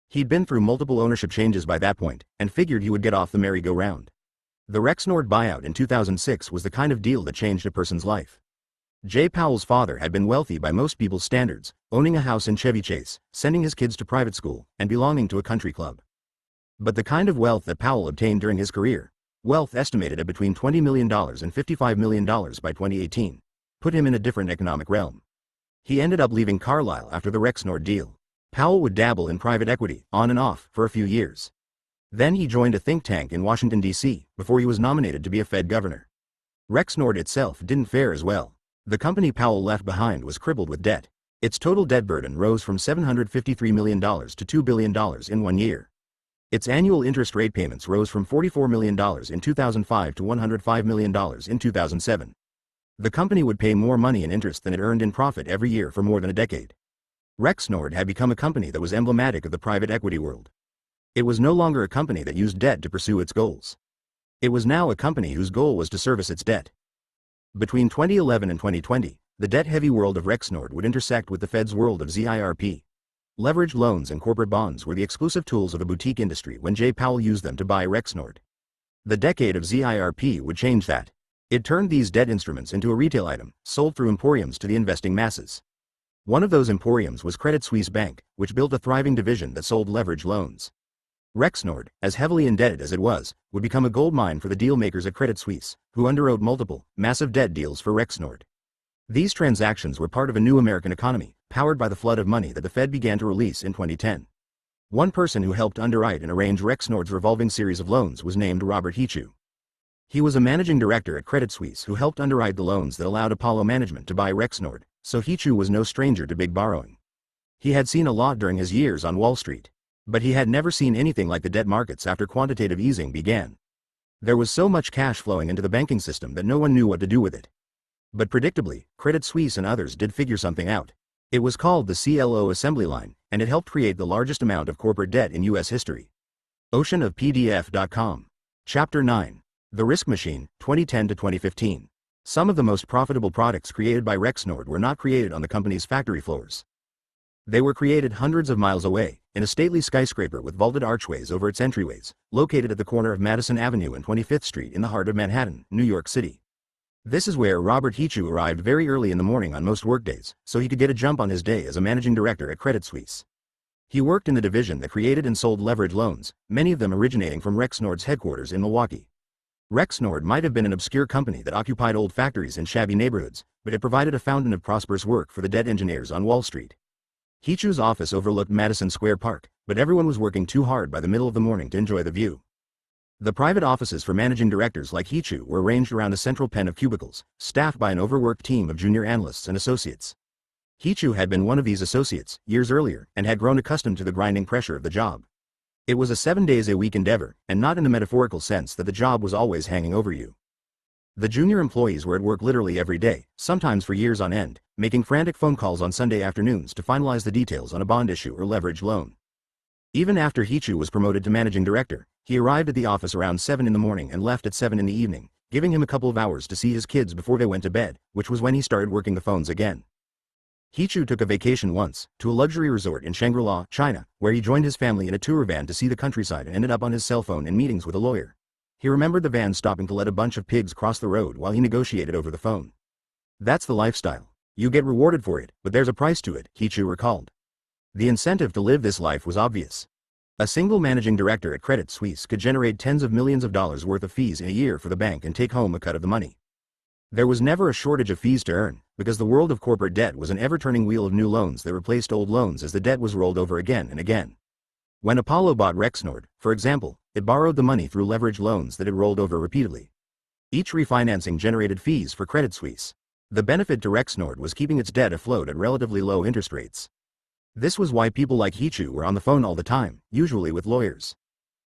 He'd been through multiple ownership changes by that point, and figured he would get off the merry-go-round. The Rexnord buyout in 2006 was the kind of deal that changed a person's life. Jay Powell's father had been wealthy by most people's standards, owning a house in Chevy Chase, sending his kids to private school, and belonging to a country club. But the kind of wealth that Powell obtained during his career, wealth estimated at between $20 million and $55 million by 2018, put him in a different economic realm. He ended up leaving Carlyle after the Rexnord deal. Powell would dabble in private equity, on and off, for a few years. Then he joined a think tank in Washington, D.C., before he was nominated to be a Fed governor. Rexnord itself didn't fare as well. The company Powell left behind was crippled with debt. Its total debt burden rose from $753 million to $2 billion in 1 year. Its annual interest rate payments rose from $44 million in 2005 to $105 million in 2007. The company would pay more money in interest than it earned in profit every year for more than a decade. Rexnord had become a company that was emblematic of the private equity world. It was no longer a company that used debt to pursue its goals. It was now a company whose goal was to service its debt. Between 2011 and 2020, the debt-heavy world of Rexnord would intersect with the Fed's world of ZIRP. Leveraged loans and corporate bonds were the exclusive tools of the boutique industry when Jay Powell used them to buy Rexnord. The decade of ZIRP would change that. It turned these debt instruments into a retail item, sold through emporiums to the investing masses. One of those emporiums was Credit Suisse Bank, which built a thriving division that sold leveraged loans. Rexnord, as heavily indebted as it was, would become a goldmine for the deal-makers at Credit Suisse, who underwrote multiple, massive debt deals for Rexnord. These transactions were part of a new American economy, powered by the flood of money that the Fed began to release in 2010. One person who helped underwrite and arrange Rexnord's revolving series of loans was named Robert Hichu. He was a managing director at Credit Suisse who helped underwrite the loans that allowed Apollo Management to buy Rexnord, so Hichu was no stranger to big borrowing. He had seen a lot during his years on Wall Street. But he had never seen anything like the debt markets after quantitative easing began. There was so much cash flowing into the banking system that no one knew what to do with it. But predictably, Credit Suisse and others did figure something out. It was called the CLO assembly line, and it helped create the largest amount of corporate debt in U.S. history. Oceanofpdf.com. Chapter 9. The Risk Machine, 2010 to 2015. Some of the most profitable products created by Rexnord were not created on the company's factory floors. They were created hundreds of miles away, in a stately skyscraper with vaulted archways over its entryways, located at the corner of Madison Avenue and 25th Street in the heart of Manhattan, New York City. This is where Robert Hichu arrived very early in the morning on most workdays, so he could get a jump on his day as a managing director at Credit Suisse. He worked in the division that created and sold leveraged loans, many of them originating from Rexnord's headquarters in Milwaukee. Rexnord might have been an obscure company that occupied old factories in shabby neighborhoods, but it provided a fountain of prosperous work for the debt engineers on Wall Street. Hichu's office overlooked Madison Square Park, but everyone was working too hard by the middle of the morning to enjoy the view. The private offices for managing directors like Hichu were arranged around a central pen of cubicles, staffed by an overworked team of junior analysts and associates. Hichu had been one of these associates, years earlier, and had grown accustomed to the grinding pressure of the job. It was a 7-day-a-week endeavor, and not in the metaphorical sense that the job was always hanging over you. The junior employees were at work literally every day, sometimes for years on end, making frantic phone calls on Sunday afternoons to finalize the details on a bond issue or leveraged loan. Even after Hichu was promoted to managing director, he arrived at the office around 7 in the morning and left at 7 in the evening, giving him a couple of hours to see his kids before they went to bed, which was when he started working the phones again. Hichu took a vacation once, to a luxury resort in Shangri-La, China, where he joined his family in a tour van to see the countryside and ended up on his cell phone in meetings with a lawyer. He remembered the van stopping to let a bunch of pigs cross the road while he negotiated over the phone. That's the lifestyle. You get rewarded for it, but there's a price to it, Hichu recalled. The incentive to live this life was obvious. A single managing director at Credit Suisse could generate tens of millions of dollars worth of fees in a year for the bank and take home a cut of the money. There was never a shortage of fees to earn, because the world of corporate debt was an ever-turning wheel of new loans that replaced old loans as the debt was rolled over again and again. When Apollo bought Rexnord, for example, it borrowed the money through leveraged loans that it rolled over repeatedly. Each refinancing generated fees for Credit Suisse. The benefit to Rexnord was keeping its debt afloat at relatively low interest rates. This was why people like Hichu were on the phone all the time, usually with lawyers.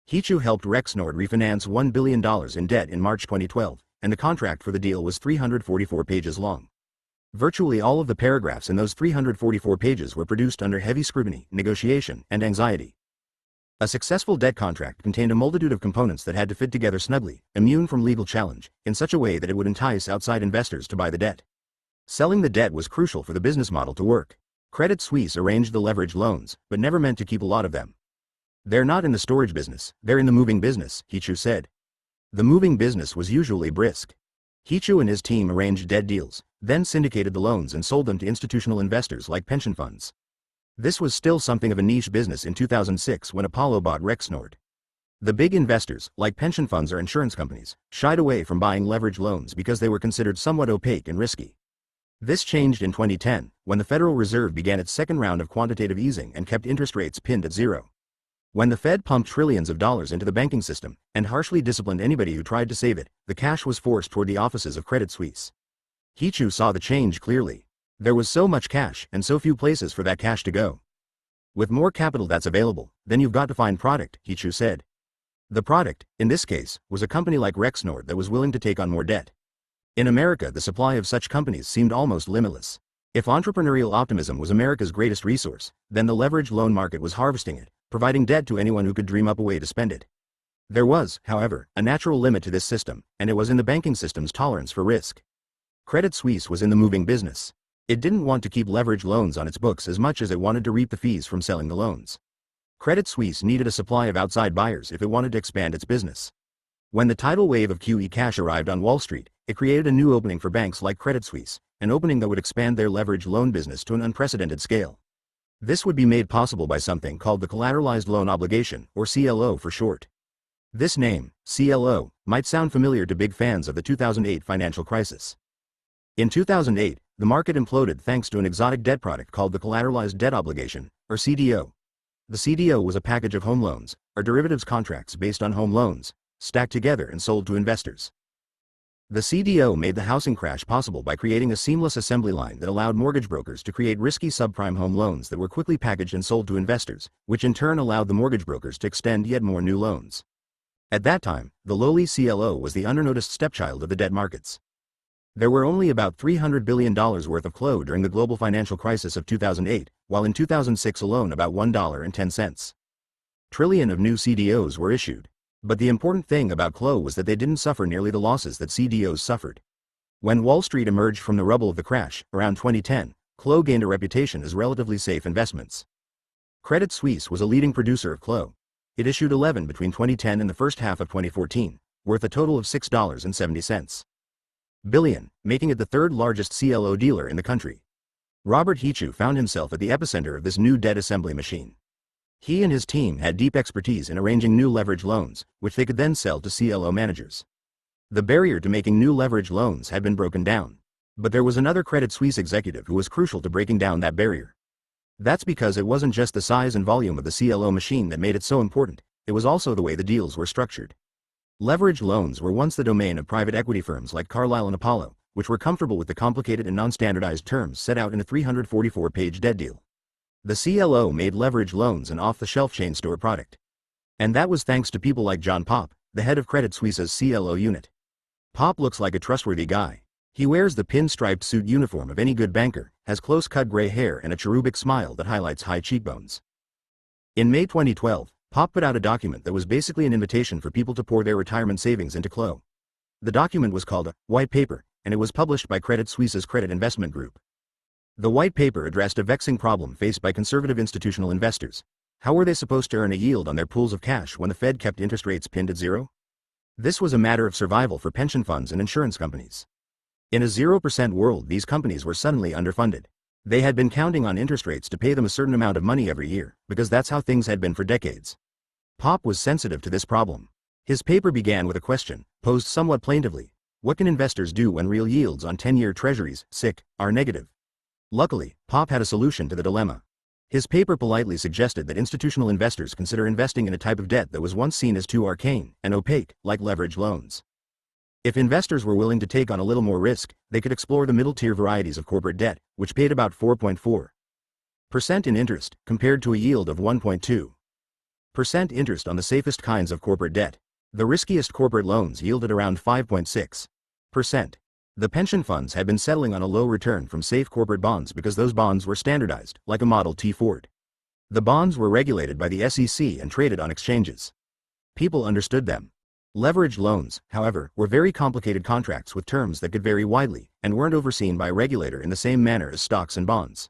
Hichu helped Rexnord refinance $1 billion in debt in March 2012, and the contract for the deal was 344 pages long. Virtually all of the paragraphs in those 344 pages were produced under heavy scrutiny, negotiation, and anxiety. A successful debt contract contained a multitude of components that had to fit together snugly, immune from legal challenge, in such a way that it would entice outside investors to buy the debt. Selling the debt was crucial for the business model to work. Credit Suisse arranged the leveraged loans, but never meant to keep a lot of them. They're not in the storage business, they're in the moving business, Hichu said. The moving business was usually brisk. Hichu and his team arranged dead deals, then syndicated the loans and sold them to institutional investors like pension funds. This was still something of a niche business in 2006 when Apollo bought Rexnord. The big investors, like pension funds or insurance companies, shied away from buying leveraged loans because they were considered somewhat opaque and risky. This changed in 2010, when the Federal Reserve began its second round of quantitative easing and kept interest rates pinned at zero. When the Fed pumped trillions of dollars into the banking system and harshly disciplined anybody who tried to save it, the cash was forced toward the offices of Credit Suisse. Hichu saw the change clearly. There was so much cash and so few places for that cash to go. With more capital that's available, then you've got to find product, Hichu said. The product, in this case, was a company like Rexnord that was willing to take on more debt. In America, the supply of such companies seemed almost limitless. If entrepreneurial optimism was America's greatest resource, then the leveraged loan market was harvesting it, providing debt to anyone who could dream up a way to spend it. There was, however, a natural limit to this system, and it was in the banking system's tolerance for risk. Credit Suisse was in the moving business. It didn't want to keep leveraged loans on its books as much as it wanted to reap the fees from selling the loans. Credit Suisse needed a supply of outside buyers if it wanted to expand its business. When the tidal wave of QE cash arrived on Wall Street, it created a new opening for banks like Credit Suisse, an opening that would expand their leveraged loan business to an unprecedented scale. This would be made possible by something called the Collateralized Loan Obligation, or CLO for short. This name, CLO, might sound familiar to big fans of the 2008 financial crisis. In 2008, the market imploded thanks to an exotic debt product called the Collateralized Debt Obligation, or CDO. The CDO was a package of home loans, or derivatives contracts based on home loans, stacked together and sold to investors. The CDO made the housing crash possible by creating a seamless assembly line that allowed mortgage brokers to create risky subprime home loans that were quickly packaged and sold to investors, which in turn allowed the mortgage brokers to extend yet more new loans. At that time, the lowly CLO was the undernoticed stepchild of the debt markets. There were only about $300 billion worth of CLO during the global financial crisis of 2008, while in 2006 alone about $1.10 trillion of new CDOs were issued. But the important thing about CLO was that they didn't suffer nearly the losses that CDOs suffered. When Wall Street emerged from the rubble of the crash, around 2010, CLO gained a reputation as relatively safe investments. Credit Suisse was a leading producer of CLO. It issued 11 between 2010 and the first half of 2014, worth a total of $6.70 billion, making it the third largest CLO dealer in the country. Robert Hichu found himself at the epicenter of this new debt assembly machine. He and his team had deep expertise in arranging new leverage loans, which they could then sell to CLO managers. The barrier to making new leverage loans had been broken down. But there was another Credit Suisse executive who was crucial to breaking down that barrier. That's because it wasn't just the size and volume of the CLO machine that made it so important, it was also the way the deals were structured. Leveraged loans were once the domain of private equity firms like Carlyle and Apollo, which were comfortable with the complicated and non-standardized terms set out in a 344-page debt deal. The CLO made leveraged loans an off-the-shelf chain store product. And that was thanks to people like John Popp, the head of Credit Suisse's CLO unit. Popp looks like a trustworthy guy. He wears the pinstriped suit uniform of any good banker, has close-cut gray hair and a cherubic smile that highlights high cheekbones. In May 2012, Popp put out a document that was basically an invitation for people to pour their retirement savings into CLO. The document was called a white paper, and it was published by Credit Suisse's Credit Investment Group. The white paper addressed a vexing problem faced by conservative institutional investors. How were they supposed to earn a yield on their pools of cash when the Fed kept interest rates pinned at zero? This was a matter of survival for pension funds and insurance companies. In a 0% world, these companies were suddenly underfunded. They had been counting on interest rates to pay them a certain amount of money every year, because that's how things had been for decades. Popp was sensitive to this problem. His paper began with a question, posed somewhat plaintively. What can investors do when real yields on 10-year treasuries, are negative? Luckily, Popp had a solution to the dilemma. His paper politely suggested that institutional investors consider investing in a type of debt that was once seen as too arcane and opaque, like leveraged loans. If investors were willing to take on a little more risk, they could explore the middle-tier varieties of corporate debt, which paid about 4.4% in interest, compared to a yield of 1.2% interest on the safest kinds of corporate debt. The riskiest corporate loans yielded around 5.6%. The pension funds had been settling on a low return from safe corporate bonds because those bonds were standardized, like a Model T Ford. The bonds were regulated by the SEC and traded on exchanges. People understood them. Leveraged loans, however, were very complicated contracts with terms that could vary widely and weren't overseen by a regulator in the same manner as stocks and bonds.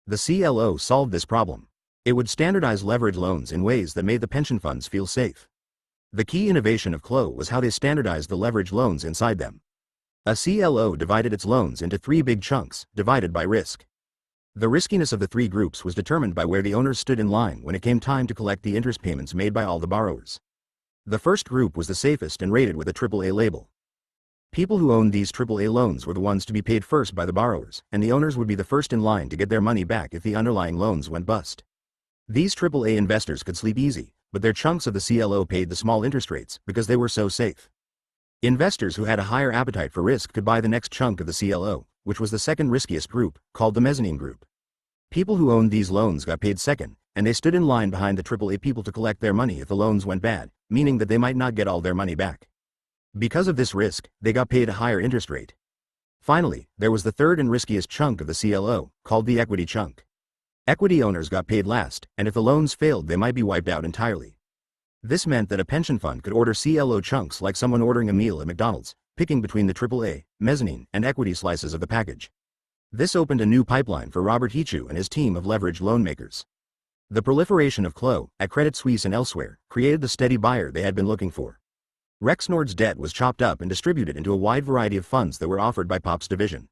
The CLO solved this problem. It would standardize leverage loans in ways that made the pension funds feel safe. The key innovation of CLO was how they standardized the leverage loans inside them. A CLO divided its loans into 3 big chunks, divided by risk. The riskiness of the 3 groups was determined by where the owners stood in line when it came time to collect the interest payments made by all the borrowers. The first group was the safest and rated with a AAA label. People who owned these AAA loans were the ones to be paid first by the borrowers, and the owners would be the first in line to get their money back if the underlying loans went bust. These AAA investors could sleep easy, but their chunks of the CLO paid the small interest rates because they were so safe. Investors who had a higher appetite for risk could buy the next chunk of the CLO, which was the second riskiest group, called the mezzanine group. People who owned these loans got paid second, and they stood in line behind the AAA people to collect their money if the loans went bad, meaning that they might not get all their money back. Because of this risk, they got paid a higher interest rate. Finally, there was the third and riskiest chunk of the CLO, called the equity chunk. Equity owners got paid last, and if the loans failed they might be wiped out entirely. This meant that a pension fund could order CLO chunks like someone ordering a meal at McDonald's, picking between the AAA, mezzanine, and equity slices of the package. This opened a new pipeline for Robert Hichu and his team of leveraged loan makers. The proliferation of CLO, at Credit Suisse and elsewhere, created the steady buyer they had been looking for. Rexnord's debt was chopped up and distributed into a wide variety of funds that were offered by POP's division.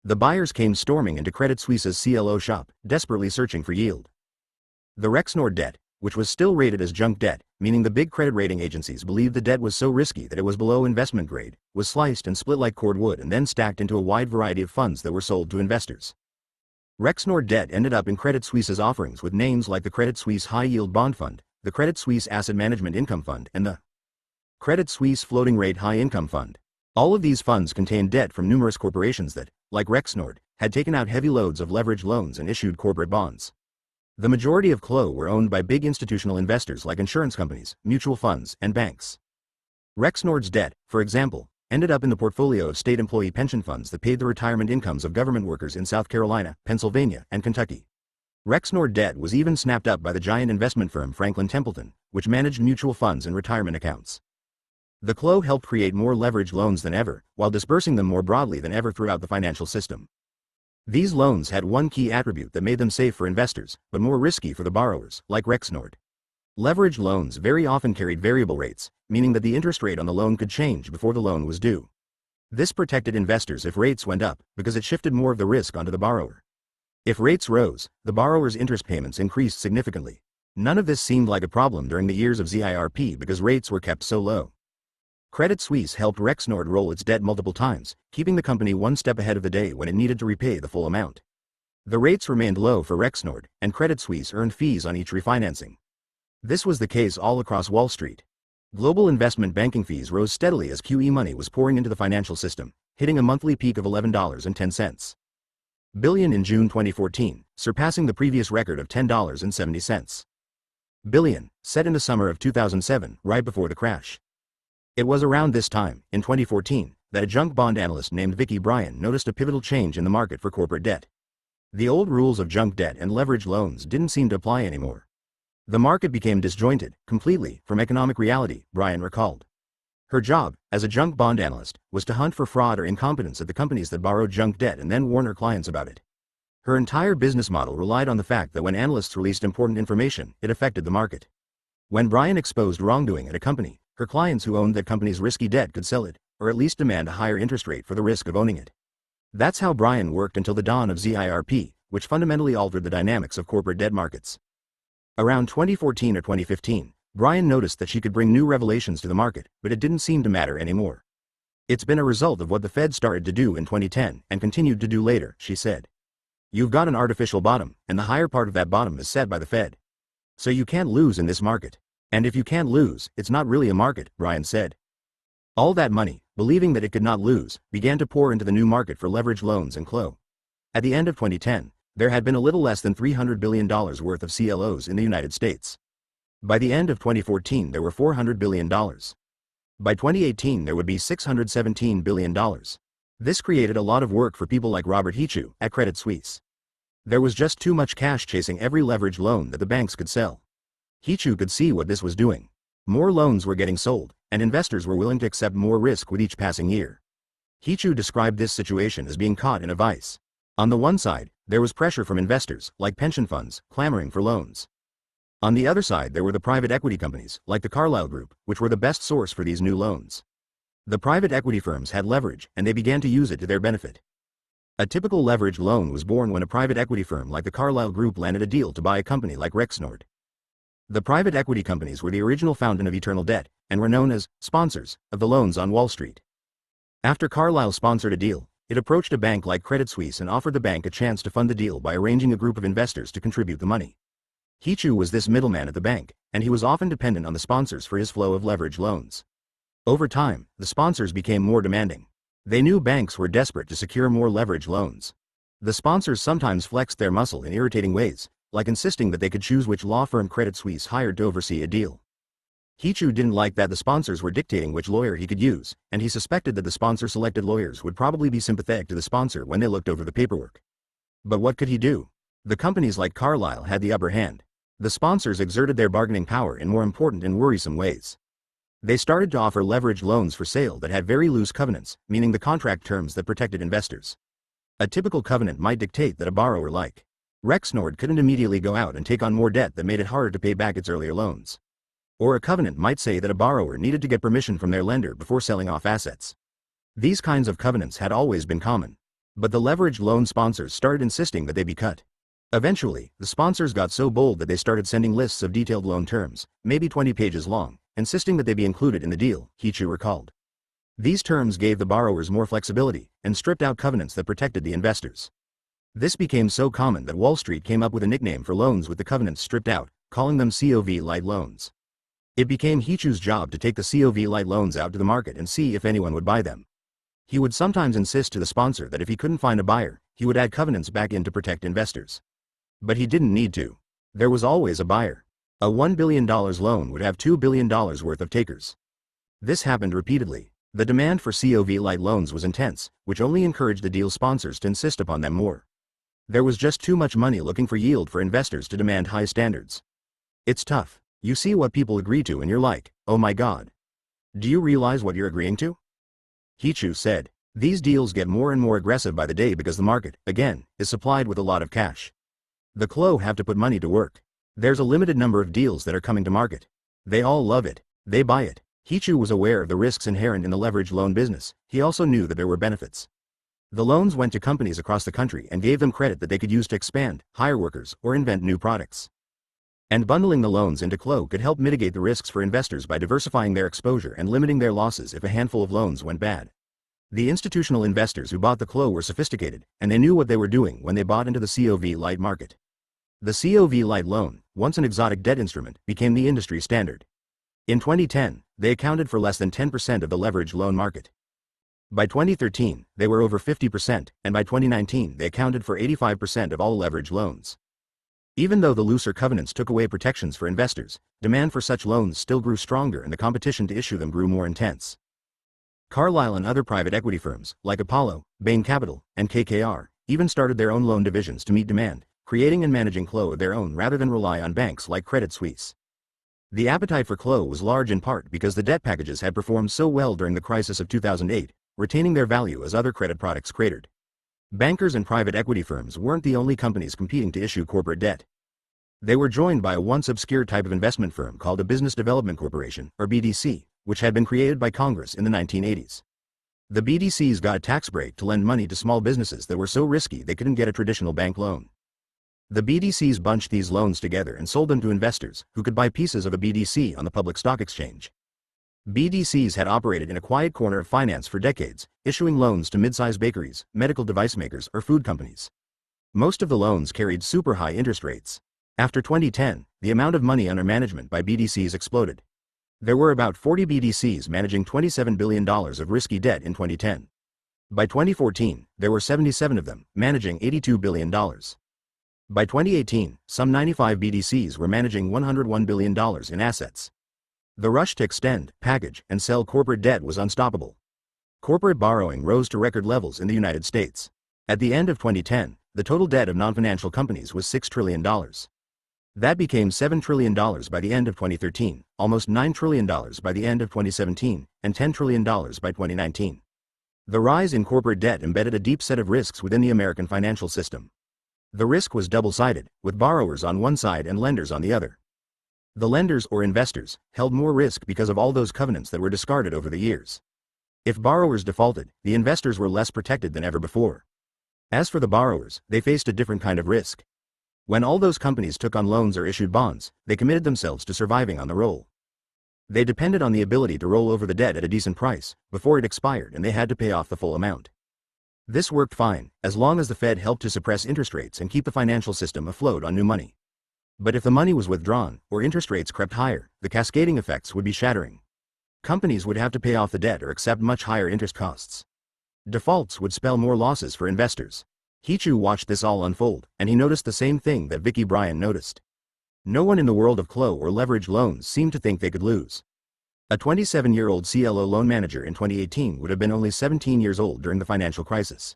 The buyers came storming into Credit Suisse's CLO shop, desperately searching for yield. The Rexnord debt, which was still rated as junk debt, meaning the big credit rating agencies believed the debt was so risky that it was below investment grade, was sliced and split like cordwood and then stacked into a wide variety of funds that were sold to investors. Rexnord debt ended up in Credit Suisse's offerings with names like the Credit Suisse High Yield Bond Fund, the Credit Suisse Asset Management Income Fund, and the Credit Suisse Floating Rate High Income Fund. All of these funds contained debt from numerous corporations that, like Rexnord, had taken out heavy loads of leveraged loans and issued corporate bonds. The majority of CLO were owned by big institutional investors like insurance companies, mutual funds, and banks. Rexnord's debt, for example, ended up in the portfolio of state employee pension funds that paid the retirement incomes of government workers in South Carolina, Pennsylvania, and Kentucky. Rexnord debt was even snapped up by the giant investment firm Franklin Templeton, which managed mutual funds and retirement accounts. The CLO helped create more leveraged loans than ever, while dispersing them more broadly than ever throughout the financial system. These loans had one key attribute that made them safe for investors, but more risky for the borrowers, like Rexnord. Leveraged loans very often carried variable rates, meaning that the interest rate on the loan could change before the loan was due. This protected investors if rates went up, because it shifted more of the risk onto the borrower. If rates rose, the borrower's interest payments increased significantly. None of this seemed like a problem during the years of ZIRP because rates were kept so low. Credit Suisse helped Rexnord roll its debt multiple times, keeping the company one step ahead of the day when it needed to repay the full amount. The rates remained low for Rexnord, and Credit Suisse earned fees on each refinancing. This was the case all across Wall Street. Global investment banking fees rose steadily as QE money was pouring into the financial system, hitting a monthly peak of $11.10 billion in June 2014, surpassing the previous record of $10.70 billion, set in the summer of 2007, right before the crash. It was around this time, in 2014, that a junk bond analyst named Vicki Bryan noticed a pivotal change in the market for corporate debt. The old rules of junk debt and leveraged loans didn't seem to apply anymore. The market became disjointed, completely, from economic reality, Bryan recalled. Her job, as a junk bond analyst, was to hunt for fraud or incompetence at the companies that borrowed junk debt and then warn her clients about it. Her entire business model relied on the fact that when analysts released important information, it affected the market. When Bryan exposed wrongdoing at a company, her clients who owned that company's risky debt could sell it, or at least demand a higher interest rate for the risk of owning it. That's how Bryan worked until the dawn of ZIRP, which fundamentally altered the dynamics of corporate debt markets. Around 2014 or 2015, Bryan noticed that she could bring new revelations to the market, but it didn't seem to matter anymore. It's been a result of what the Fed started to do in 2010 and continued to do later, she said. You've got an artificial bottom, and the higher part of that bottom is set by the Fed. So you can't lose in this market. And if you can't lose, it's not really a market, Bryan said. All that money, believing that it could not lose, began to pour into the new market for leveraged loans and CLO. At the end of 2010, there had been a little less than $300 billion worth of CLOs in the United States. By the end of 2014 there were $400 billion. By 2018 there would be $617 billion. This created a lot of work for people like Robert Hichu at Credit Suisse. There was just too much cash chasing every leveraged loan that the banks could sell. Hichu could see what this was doing. More loans were getting sold, and investors were willing to accept more risk with each passing year. Hichu described this situation as being caught in a vice. On the one side, There was pressure from investors, like pension funds, clamoring for loans. On the other side there were the private equity companies, like the Carlyle Group, which were the best source for these new loans. The private equity firms had leverage, and they began to use it to their benefit. A typical leveraged loan was born when a private equity firm like the Carlyle Group landed a deal to buy a company like Rexnord. The private equity companies were the original fountain of eternal debt, and were known as sponsors of the loans on Wall Street. After Carlyle sponsored a deal, it approached a bank like Credit Suisse and offered the bank a chance to fund the deal by arranging a group of investors to contribute the money. Hichu was this middleman at the bank, and he was often dependent on the sponsors for his flow of leveraged loans. Over time, the sponsors became more demanding. They knew banks were desperate to secure more leveraged loans. The sponsors sometimes flexed their muscle in irritating ways, like insisting that they could choose which law firm Credit Suisse hired to oversee a deal. Hichu didn't like that the sponsors were dictating which lawyer he could use, and he suspected that the sponsor-selected lawyers would probably be sympathetic to the sponsor when they looked over the paperwork. But what could he do? The companies like Carlyle had the upper hand. The sponsors exerted their bargaining power in more important and worrisome ways. They started to offer leveraged loans for sale that had very loose covenants, meaning the contract terms that protected investors. A typical covenant might dictate that a borrower like Rexnord couldn't immediately go out and take on more debt that made it harder to pay back its earlier loans. Or a covenant might say that a borrower needed to get permission from their lender before selling off assets. These kinds of covenants had always been common. But the leveraged loan sponsors started insisting that they be cut. Eventually, the sponsors got so bold that they started sending lists of detailed loan terms, maybe 20 pages long, insisting that they be included in the deal, Hichu recalled. These terms gave the borrowers more flexibility, and stripped out covenants that protected the investors. This became so common that Wall Street came up with a nickname for loans with the covenants stripped out, calling them COV-light loans. It became Hichu's job to take the COV-light loans out to the market and see if anyone would buy them. He would sometimes insist to the sponsor that if he couldn't find a buyer, he would add covenants back in to protect investors. But he didn't need to. There was always a buyer. A $1 billion loan would have $2 billion worth of takers. This happened repeatedly. The demand for COV-light loans was intense, which only encouraged the deal sponsors to insist upon them more. There was just too much money looking for yield for investors to demand high standards. It's tough. You see what people agree to and you're like, oh my god. Do you realize what you're agreeing to? Hichu said. These deals get more and more aggressive by the day because the market, again, is supplied with a lot of cash. The CLO have to put money to work. There's a limited number of deals that are coming to market. They all love it. They buy it. Hichu was aware of the risks inherent in the leveraged loan business. He also knew that there were benefits. The loans went to companies across the country and gave them credit that they could use to expand, hire workers, or invent new products. And bundling the loans into CLO could help mitigate the risks for investors by diversifying their exposure and limiting their losses if a handful of loans went bad. The institutional investors who bought the CLO were sophisticated, and they knew what they were doing when they bought into the COV-light market. The COV-light loan, once an exotic debt instrument, became the industry standard. In 2010, they accounted for less than 10% of the leveraged loan market. By 2013, they were over 50%, and by 2019 they accounted for 85% of all leveraged loans. Even though the looser covenants took away protections for investors, demand for such loans still grew stronger and the competition to issue them grew more intense. Carlyle and other private equity firms, like Apollo, Bain Capital, and KKR, even started their own loan divisions to meet demand, creating and managing CLO of their own rather than rely on banks like Credit Suisse. The appetite for CLO was large in part because the debt packages had performed so well during the crisis of 2008, retaining their value as other credit products cratered. Bankers and private equity firms weren't the only companies competing to issue corporate debt. They were joined by a once obscure type of investment firm called a Business Development Corporation, or BDC, which had been created by Congress in the 1980s. The BDCs got a tax break to lend money to small businesses that were so risky they couldn't get a traditional bank loan. The BDCs bunched these loans together and sold them to investors, who could buy pieces of a BDC on the public stock exchange. BDCs had operated in a quiet corner of finance for decades, issuing loans to mid-sized bakeries, medical device makers, or food companies. Most of the loans carried super high interest rates. After 2010, the amount of money under management by BDCs exploded. There were about 40 BDCs managing $27 billion of risky debt in 2010. By 2014, there were 77 of them, managing $82 billion. By 2018, some 95 BDCs were managing $101 billion in assets. The rush to extend, package, and sell corporate debt was unstoppable. Corporate borrowing rose to record levels in the United States. At the end of 2010, the total debt of non-financial companies was $6 trillion. That became $7 trillion by the end of 2013, almost $9 trillion by the end of 2017, and $10 trillion by 2019. The rise in corporate debt embedded a deep set of risks within the American financial system. The risk was double-sided, with borrowers on one side and lenders on the other. The lenders or investors held more risk because of all those covenants that were discarded over the years. If borrowers defaulted, the investors were less protected than ever before. As for the borrowers, they faced a different kind of risk. When all those companies took on loans or issued bonds, they committed themselves to surviving on the roll. They depended on the ability to roll over the debt at a decent price before it expired, and they had to pay off the full amount. This worked fine, as long as the Fed helped to suppress interest rates and keep the financial system afloat on new money. But if the money was withdrawn, or interest rates crept higher, the cascading effects would be shattering. Companies would have to pay off the debt or accept much higher interest costs. Defaults would spell more losses for investors. Hichu watched this all unfold, and he noticed the same thing that Vicky Bryan noticed. No one in the world of CLO or leveraged loans seemed to think they could lose. A 27-year-old CLO loan manager in 2018 would have been only 17 years old during the financial crisis.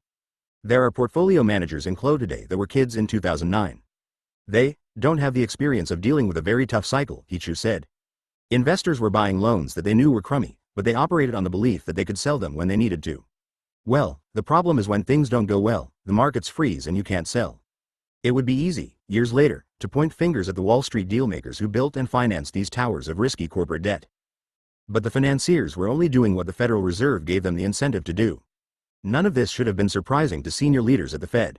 There are portfolio managers in CLO today that were kids in 2009. They don't have the experience of dealing with a very tough cycle, Hichu said. Investors were buying loans that they knew were crummy, but they operated on the belief that they could sell them when they needed to. Well, the problem is when things don't go well, the markets freeze and you can't sell. It would be easy, years later, to point fingers at the Wall Street dealmakers who built and financed these towers of risky corporate debt. But the financiers were only doing what the Federal Reserve gave them the incentive to do. None of this should have been surprising to senior leaders at the Fed.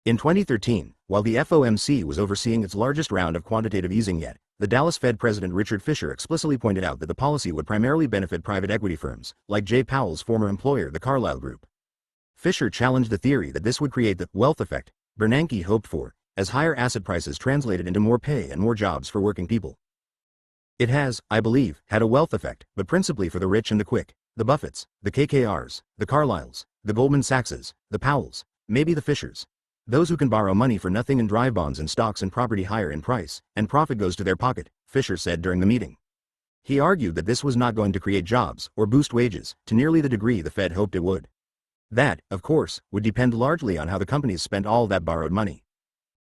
In 2013, while the FOMC was overseeing its largest round of quantitative easing yet, the Dallas Fed President Richard Fisher explicitly pointed out that the policy would primarily benefit private equity firms, like Jay Powell's former employer, the Carlyle Group. Fisher challenged the theory that this would create the wealth effect Bernanke hoped for, as higher asset prices translated into more pay and more jobs for working people. It has, I believe, had a wealth effect, but principally for the rich and the quick, the Buffetts, the KKRs, the Carlyles, the Goldman Sachses, the Powells, maybe the Fishers. Those who can borrow money for nothing and drive bonds and stocks and property higher in price, and profit goes to their pocket, Fisher said during the meeting. He argued that this was not going to create jobs or boost wages to nearly the degree the Fed hoped it would. That, of course, would depend largely on how the companies spent all that borrowed money.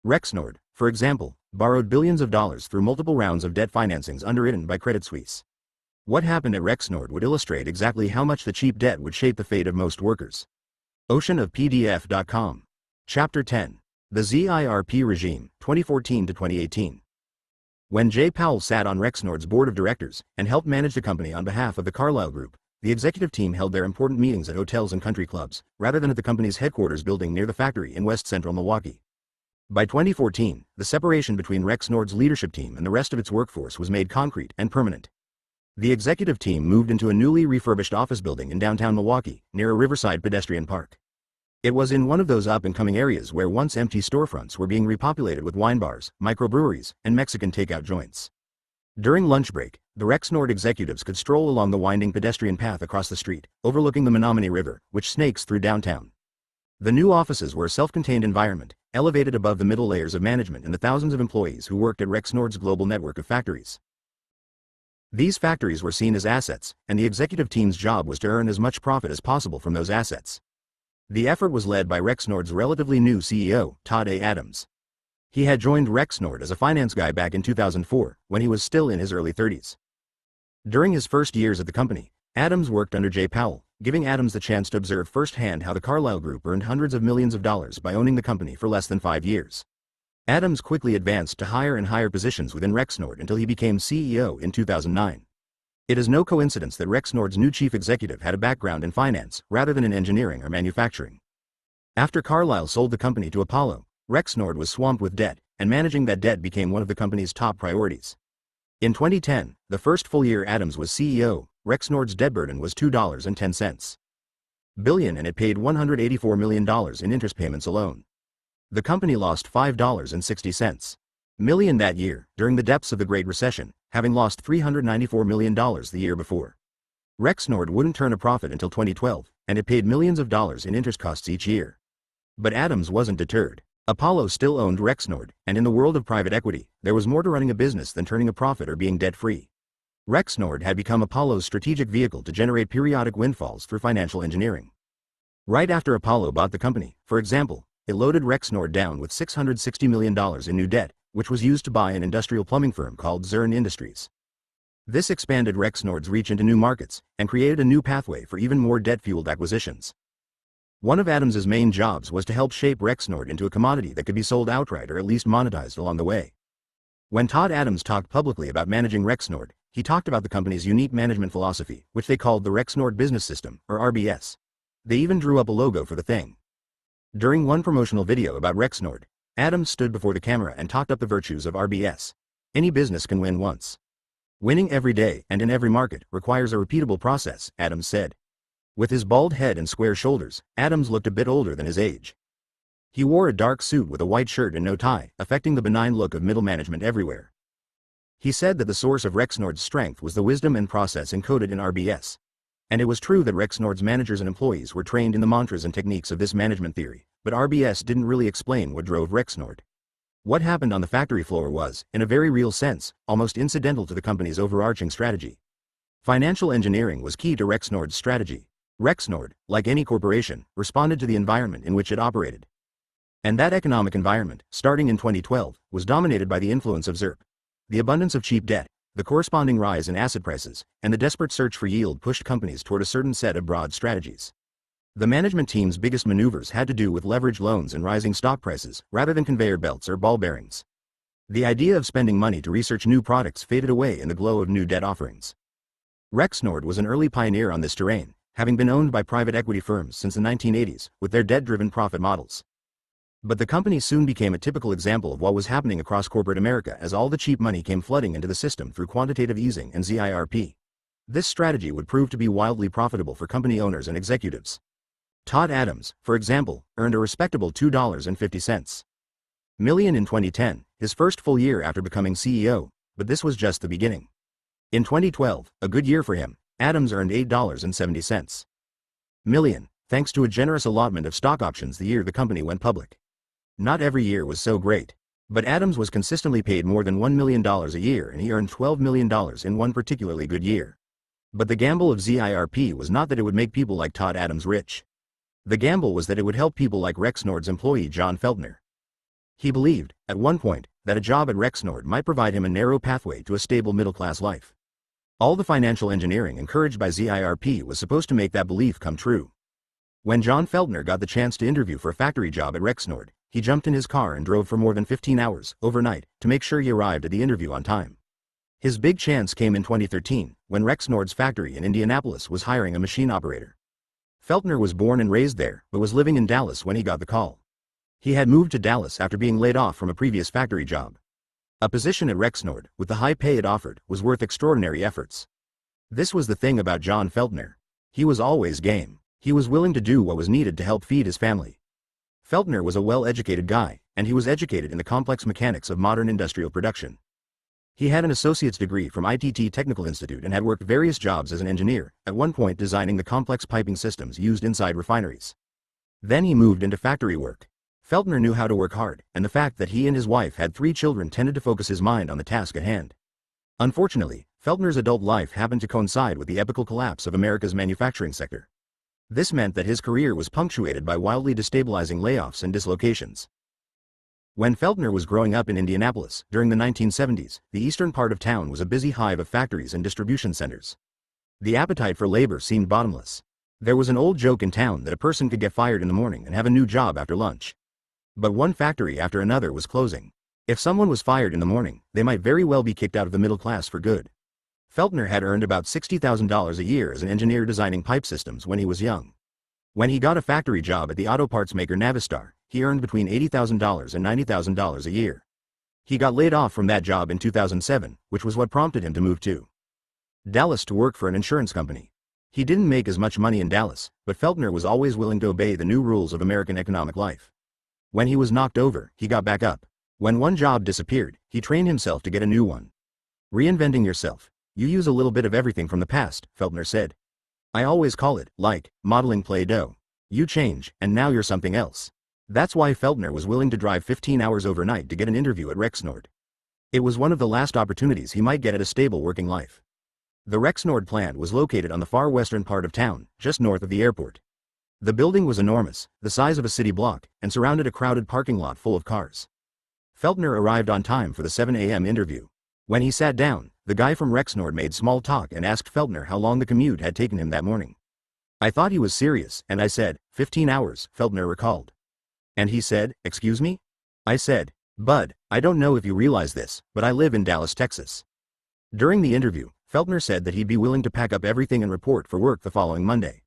Rexnord, for example, borrowed billions of dollars through multiple rounds of debt financings underwritten by Credit Suisse. What happened at Rexnord would illustrate exactly how much the cheap debt would shape the fate of most workers. Oceanofpdf.com. Chapter 10. The ZIRP Regime, 2014 to 2018. When Jay Powell sat on Rexnord's board of directors and helped manage the company on behalf of the Carlyle Group, the executive team held their important meetings at hotels and country clubs, rather than at the company's headquarters building near the factory in west central Milwaukee. By 2014, the separation between Rexnord's leadership team and the rest of its workforce was made concrete and permanent. The executive team moved into a newly refurbished office building in downtown Milwaukee, near a riverside pedestrian park. It was in one of those up-and-coming areas where once empty storefronts were being repopulated with wine bars, microbreweries, and Mexican takeout joints. During lunch break, the Rexnord executives could stroll along the winding pedestrian path across the street, overlooking the Menominee River, which snakes through downtown. The new offices were a self-contained environment, elevated above the middle layers of management and the thousands of employees who worked at Rexnord's global network of factories. These factories were seen as assets, and the executive team's job was to earn as much profit as possible from those assets. The effort was led by Rexnord's relatively new CEO, Todd A. Adams. He had joined Rexnord as a finance guy back in 2004, when he was still in his early 30s. During his first years at the company, Adams worked under Jay Powell, giving Adams the chance to observe firsthand how the Carlyle Group earned hundreds of millions of dollars by owning the company for less than 5 years. Adams quickly advanced to higher and higher positions within Rexnord until he became CEO in 2009. It is no coincidence that Rexnord's new chief executive had a background in finance, rather than in engineering or manufacturing. After Carlyle sold the company to Apollo, Rexnord was swamped with debt, and managing that debt became one of the company's top priorities. In 2010, the first full year Adams was CEO, Rexnord's debt burden was $2.10 billion, and it paid $184 million in interest payments alone. The company lost $5.60 million that year, during the depths of the Great Recession, having lost $394 million the year before. Rexnord wouldn't turn a profit until 2012, and it paid millions of dollars in interest costs each year. But Adams wasn't deterred. Apollo still owned Rexnord, and in the world of private equity, there was more to running a business than turning a profit or being debt-free. Rexnord had become Apollo's strategic vehicle to generate periodic windfalls through financial engineering. Right after Apollo bought the company, for example, it loaded Rexnord down with $660 million in new debt, which was used to buy an industrial plumbing firm called Zurn Industries. This expanded Rexnord's reach into new markets, and created a new pathway for even more debt-fueled acquisitions. One of Adams's main jobs was to help shape Rexnord into a commodity that could be sold outright or at least monetized along the way. When Todd Adams talked publicly about managing Rexnord, he talked about the company's unique management philosophy, which they called the Rexnord Business System, or RBS. They even drew up a logo for the thing. During one promotional video about Rexnord, Adams stood before the camera and talked up the virtues of RBS. Any business can win once. Winning every day and in every market requires a repeatable process, Adams said. With his bald head and square shoulders, Adams looked a bit older than his age. He wore a dark suit with a white shirt and no tie, affecting the benign look of middle management everywhere. He said that the source of Rexnord's strength was the wisdom and process encoded in RBS. And it was true that Rexnord's managers and employees were trained in the mantras and techniques of this management theory, but RBS didn't really explain what drove Rexnord. What happened on the factory floor was, in a very real sense, almost incidental to the company's overarching strategy. Financial engineering was key to Rexnord's strategy. Rexnord, like any corporation, responded to the environment in which it operated. And that economic environment, starting in 2012, was dominated by the influence of ZIRP. The abundance of cheap debt, the corresponding rise in asset prices, and the desperate search for yield pushed companies toward a certain set of broad strategies. The management team's biggest maneuvers had to do with leveraged loans and rising stock prices, rather than conveyor belts or ball bearings. The idea of spending money to research new products faded away in the glow of new debt offerings. Rexnord was an early pioneer on this terrain, having been owned by private equity firms since the 1980s, with their debt-driven profit models. But the company soon became a typical example of what was happening across corporate America as all the cheap money came flooding into the system through quantitative easing and ZIRP. This strategy would prove to be wildly profitable for company owners and executives. Todd Adams, for example, earned a respectable $2.50 million in 2010, his first full year after becoming CEO, but this was just the beginning. In 2012, a good year for him, Adams earned $8.70 million, thanks to a generous allotment of stock options the year the company went public. Not every year was so great, but Adams was consistently paid more than $1 million a year and he earned $12 million in one particularly good year. But the gamble of ZIRP was not that it would make people like Todd Adams rich. The gamble was that it would help people like Rexnord's employee John Feltner. He believed, at one point, that a job at Rexnord might provide him a narrow pathway to a stable middle-class life. All the financial engineering encouraged by ZIRP was supposed to make that belief come true. When John Feltner got the chance to interview for a factory job at Rexnord, he jumped in his car and drove for more than 15 hours, overnight, to make sure he arrived at the interview on time. His big chance came in 2013, when Rexnord's factory in Indianapolis was hiring a machine operator. Feltner was born and raised there, but was living in Dallas when he got the call. He had moved to Dallas after being laid off from a previous factory job. A position at Rexnord, with the high pay it offered, was worth extraordinary efforts. This was the thing about John Feltner. He was always game. He was willing to do what was needed to help feed his family. Feltner was a well-educated guy, and he was educated in the complex mechanics of modern industrial production. He had an associate's degree from ITT Technical Institute and had worked various jobs as an engineer, at one point designing the complex piping systems used inside refineries. Then he moved into factory work. Feltner knew how to work hard, and the fact that he and his wife had 3 children tended to focus his mind on the task at hand. Unfortunately, Feltner's adult life happened to coincide with the epical collapse of America's manufacturing sector. This meant that his career was punctuated by wildly destabilizing layoffs and dislocations. When Feltner was growing up in Indianapolis, during the 1970s, the eastern part of town was a busy hive of factories and distribution centers. The appetite for labor seemed bottomless. There was an old joke in town that a person could get fired in the morning and have a new job after lunch. But one factory after another was closing. If someone was fired in the morning, they might very well be kicked out of the middle class for good. Feltner had earned about $60,000 a year as an engineer designing pipe systems when he was young. When he got a factory job at the auto parts maker Navistar, he earned between $80,000 and $90,000 a year. He got laid off from that job in 2007, which was what prompted him to move to Dallas to work for an insurance company. He didn't make as much money in Dallas, but Feltner was always willing to obey the new rules of American economic life. When he was knocked over, he got back up. When one job disappeared, he trained himself to get a new one. Reinventing yourself. You use a little bit of everything from the past, Feltner said. I always call it, like, modeling Play-Doh. You change, and now you're something else. That's why Feltner was willing to drive 15 hours overnight to get an interview at Rexnord. It was one of the last opportunities he might get at a stable working life. The Rexnord plant was located on the far western part of town, just north of the airport. The building was enormous, the size of a city block, and surrounded a crowded parking lot full of cars. Feltner arrived on time for the 7 a.m. interview. When he sat down, the guy from Rexnord made small talk and asked Feltner how long the commute had taken him that morning. I thought he was serious, and I said, 15 hours, Feltner recalled. And he said, excuse me? I said, Bud, I don't know if you realize this, but I live in Dallas, Texas. During the interview, Feltner said that he'd be willing to pack up everything and report for work the following Monday.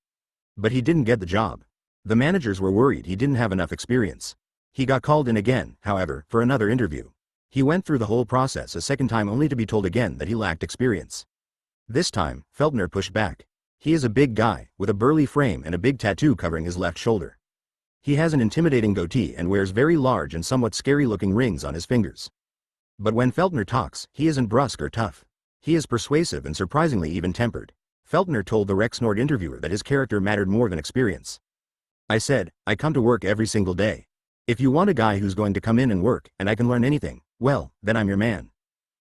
But he didn't get the job. The managers were worried he didn't have enough experience. He got called in again, however, for another interview. He went through the whole process a second time only to be told again that he lacked experience. This time, Feltner pushed back. He is a big guy, with a burly frame and a big tattoo covering his left shoulder. He has an intimidating goatee and wears very large and somewhat scary-looking rings on his fingers. But when Feltner talks, he isn't brusque or tough. He is persuasive and surprisingly even-tempered. Feltner told the Rexnord interviewer that his character mattered more than experience. I said, I come to work every single day. If you want a guy who's going to come in and work, and I can learn anything, well, then I'm your man.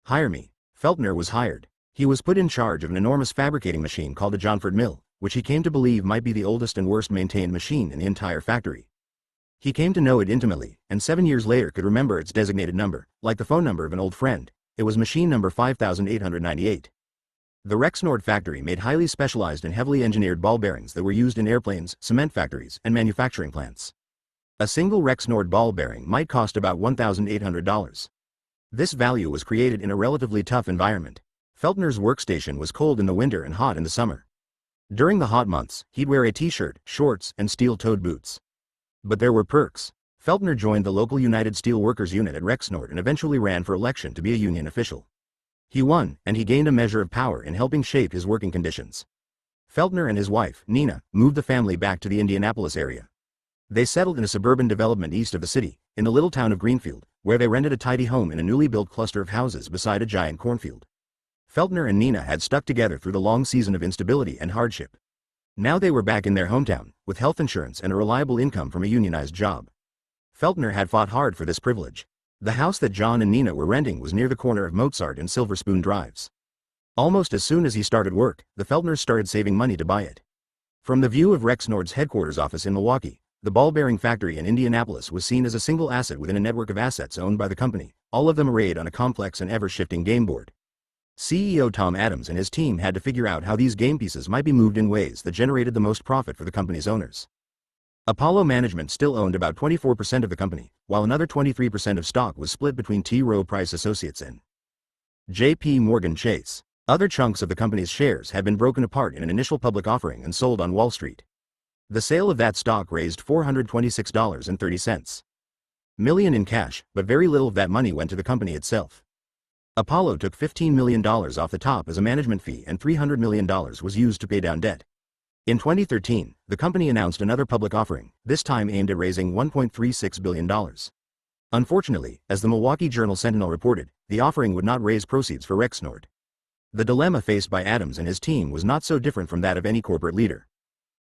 Hire me. Feltner was hired. He was put in charge of an enormous fabricating machine called a Johnford Mill, which he came to believe might be the oldest and worst maintained machine in the entire factory. He came to know it intimately, and 7 years later could remember its designated number, like the phone number of an old friend. It was machine number 5898. The Rexnord factory made highly specialized and heavily engineered ball bearings that were used in airplanes, cement factories, and manufacturing plants. A single Rexnord ball bearing might cost about $1,800. This value was created in a relatively tough environment. Feltner's workstation was cold in the winter and hot in the summer. During the hot months, he'd wear a t-shirt, shorts, and steel-toed boots. But there were perks. Feltner joined the local United Steel Workers unit at Rexnord and eventually ran for election to be a union official. He won, and he gained a measure of power in helping shape his working conditions. Feltner and his wife, Nina, moved the family back to the Indianapolis area. They settled in a suburban development east of the city, in the little town of Greenfield, where they rented a tidy home in a newly built cluster of houses beside a giant cornfield. Feltner and Nina had stuck together through the long season of instability and hardship. Now they were back in their hometown, with health insurance and a reliable income from a unionized job. Feltner had fought hard for this privilege. The house that John and Nina were renting was near the corner of Mozart and Silver Spoon Drives. Almost as soon as he started work, the Feltners started saving money to buy it. From the view of Rexnord's headquarters office in Milwaukee, the ball bearing factory in Indianapolis was seen as a single asset within a network of assets owned by the company, all of them arrayed on a complex and ever-shifting game board. CEO Tom Adams and his team had to figure out how these game pieces might be moved in ways that generated the most profit for the company's owners. Apollo Management still owned about 24% of the company, while another 23% of stock was split between T. Rowe Price Associates and J.P. Morgan Chase. Other chunks of the company's shares had been broken apart in an initial public offering and sold on Wall Street. The sale of that stock raised $426.30 million in cash, but very little of that money went to the company itself. Apollo took $15 million off the top as a management fee and $300 million was used to pay down debt. In 2013, the company announced another public offering, this time aimed at raising $1.36 billion. Unfortunately, as the Milwaukee Journal-Sentinel reported, the offering would not raise proceeds for Rexnord. The dilemma faced by Adams and his team was not so different from that of any corporate leader.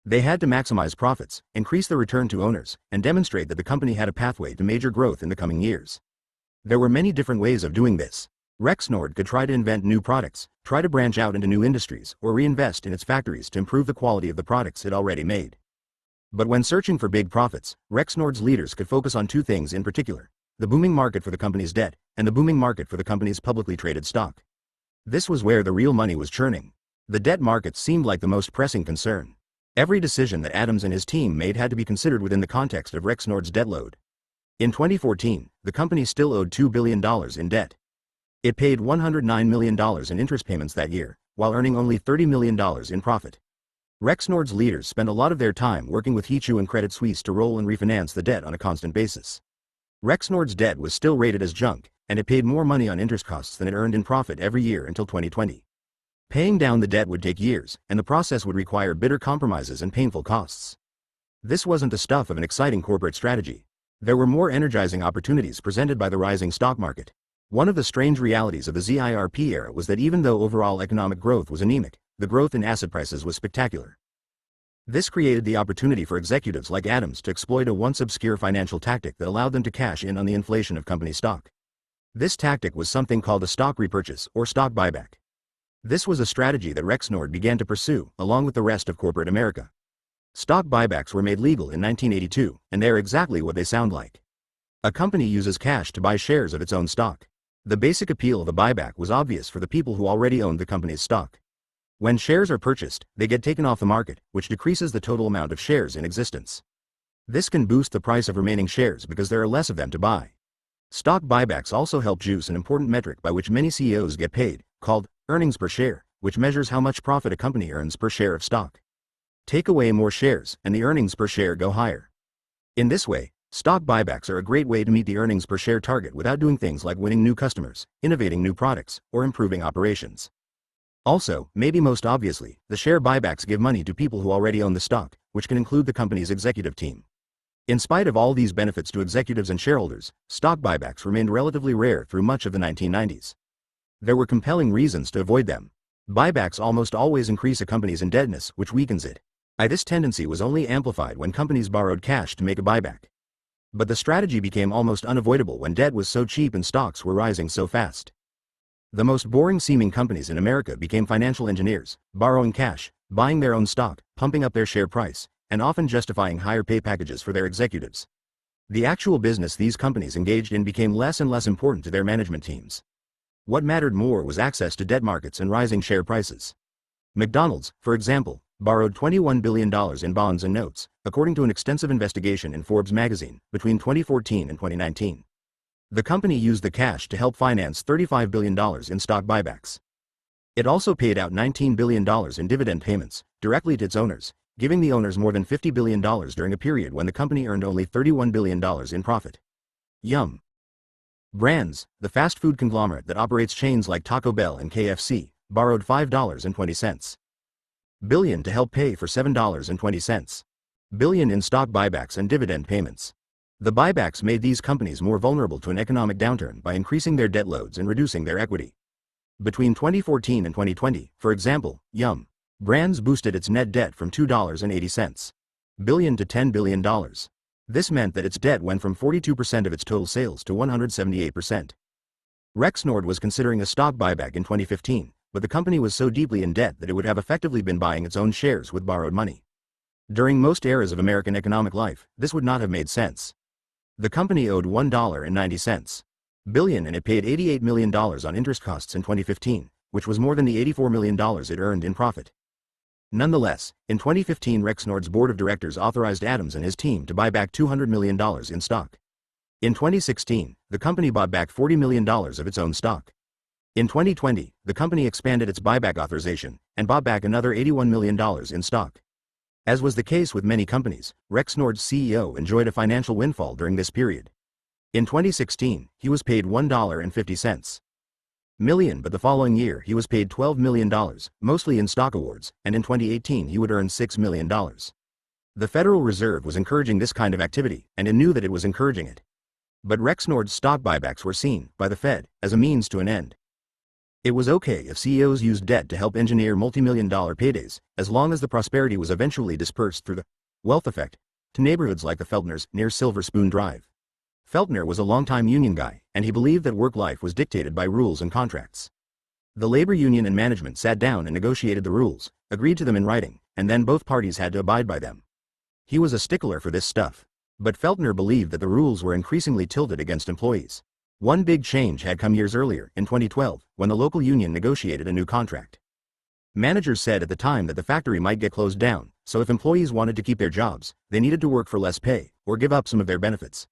They had to maximize profits, increase the return to owners, and demonstrate that the company had a pathway to major growth in the coming years. There were many different ways of doing this. Rexnord could try to invent new products, try to branch out into new industries, or reinvest in its factories to improve the quality of the products it already made. But when searching for big profits, Rexnord's leaders could focus on two things in particular: the booming market for the company's debt, and the booming market for the company's publicly traded stock. This was where the real money was churning. The debt market seemed like the most pressing concern. Every decision that Adams and his team made had to be considered within the context of Rexnord's debt load. In 2014, the company still owed $2 billion in debt. It paid $109 million in interest payments that year, while earning only $30 million in profit. Rexnord's leaders spent a lot of their time working with Hichu and Credit Suisse to roll and refinance the debt on a constant basis. Rexnord's debt was still rated as junk, and it paid more money on interest costs than it earned in profit every year until 2020. Paying down the debt would take years, and the process would require bitter compromises and painful costs. This wasn't the stuff of an exciting corporate strategy. There were more energizing opportunities presented by the rising stock market. One of the strange realities of the ZIRP era was that even though overall economic growth was anemic, the growth in asset prices was spectacular. This created the opportunity for executives like Adams to exploit a once obscure financial tactic that allowed them to cash in on the inflation of company stock. This tactic was something called a stock repurchase or stock buyback. This was a strategy that Rexnord began to pursue, along with the rest of corporate America. Stock buybacks were made legal in 1982, and they're exactly what they sound like. A company uses cash to buy shares of its own stock. The basic appeal of a buyback was obvious for the people who already owned the company's stock. When shares are purchased, they get taken off the market, which decreases the total amount of shares in existence. This can boost the price of remaining shares because there are less of them to buy. Stock buybacks also help juice an important metric by which many CEOs get paid, called earnings per share, which measures how much profit a company earns per share of stock. Take away more shares, and the earnings per share go higher. In this way, stock buybacks are a great way to meet the earnings per share target without doing things like winning new customers, innovating new products, or improving operations. Also, maybe most obviously, the share buybacks give money to people who already own the stock, which can include the company's executive team. In spite of all these benefits to executives and shareholders, stock buybacks remained relatively rare through much of the 1990s. There were compelling reasons to avoid them. Buybacks almost always increase a company's indebtedness, which weakens it. This tendency was only amplified when companies borrowed cash to make a buyback. But the strategy became almost unavoidable when debt was so cheap and stocks were rising so fast. The most boring-seeming companies in America became financial engineers, borrowing cash, buying their own stock, pumping up their share price, and often justifying higher pay packages for their executives. The actual business these companies engaged in became less and less important to their management teams. What mattered more was access to debt markets and rising share prices. McDonald's, for example, borrowed $21 billion in bonds and notes, according to an extensive investigation in Forbes magazine, between 2014 and 2019. The company used the cash to help finance $35 billion in stock buybacks. It also paid out $19 billion in dividend payments, directly to its owners, giving the owners more than $50 billion during a period when the company earned only $31 billion in profit. Yum! Brands, the fast food conglomerate that operates chains like Taco Bell and KFC, borrowed $5.20 billion to help pay for $7.20 billion in stock buybacks and dividend payments. The buybacks made these companies more vulnerable to an economic downturn by increasing their debt loads and reducing their equity. Between 2014 and 2020, for example, Yum! Brands boosted its net debt from $2.80 billion to $10 billion. This meant that its debt went from 42% of its total sales to 178%. Rexnord was considering a stock buyback in 2015, but the company was so deeply in debt that it would have effectively been buying its own shares with borrowed money. During most eras of American economic life, this would not have made sense. The company owed $1.90 billion and it paid $88 million on interest costs in 2015, which was more than the $84 million it earned in profit. Nonetheless, in 2015 Rexnord's board of directors authorized Adams and his team to buy back $200 million in stock. In 2016, the company bought back $40 million of its own stock. In 2020, the company expanded its buyback authorization and bought back another $81 million in stock. As was the case with many companies, Rexnord's CEO enjoyed a financial windfall during this period. In 2016, he was paid $1.50 million, but the following year he was paid $12 million, mostly in stock awards, and in 2018 he would earn $6 million. The Federal Reserve was encouraging this kind of activity, and it knew that it was encouraging it. But Rexnord's stock buybacks were seen, by the Fed, as a means to an end. It was okay if CEOs used debt to help engineer multi-million-dollar paydays, as long as the prosperity was eventually dispersed through the wealth effect to neighborhoods like the Feltners near Silver Spoon Drive. Feltner was a longtime union guy, and he believed that work life was dictated by rules and contracts. The labor union and management sat down and negotiated the rules, agreed to them in writing, and then both parties had to abide by them. He was a stickler for this stuff. But Feltner believed that the rules were increasingly tilted against employees. One big change had come years earlier, in 2012, when the local union negotiated a new contract. Managers said at the time that the factory might get closed down, so if employees wanted to keep their jobs, they needed to work for less pay, or give up some of their benefits.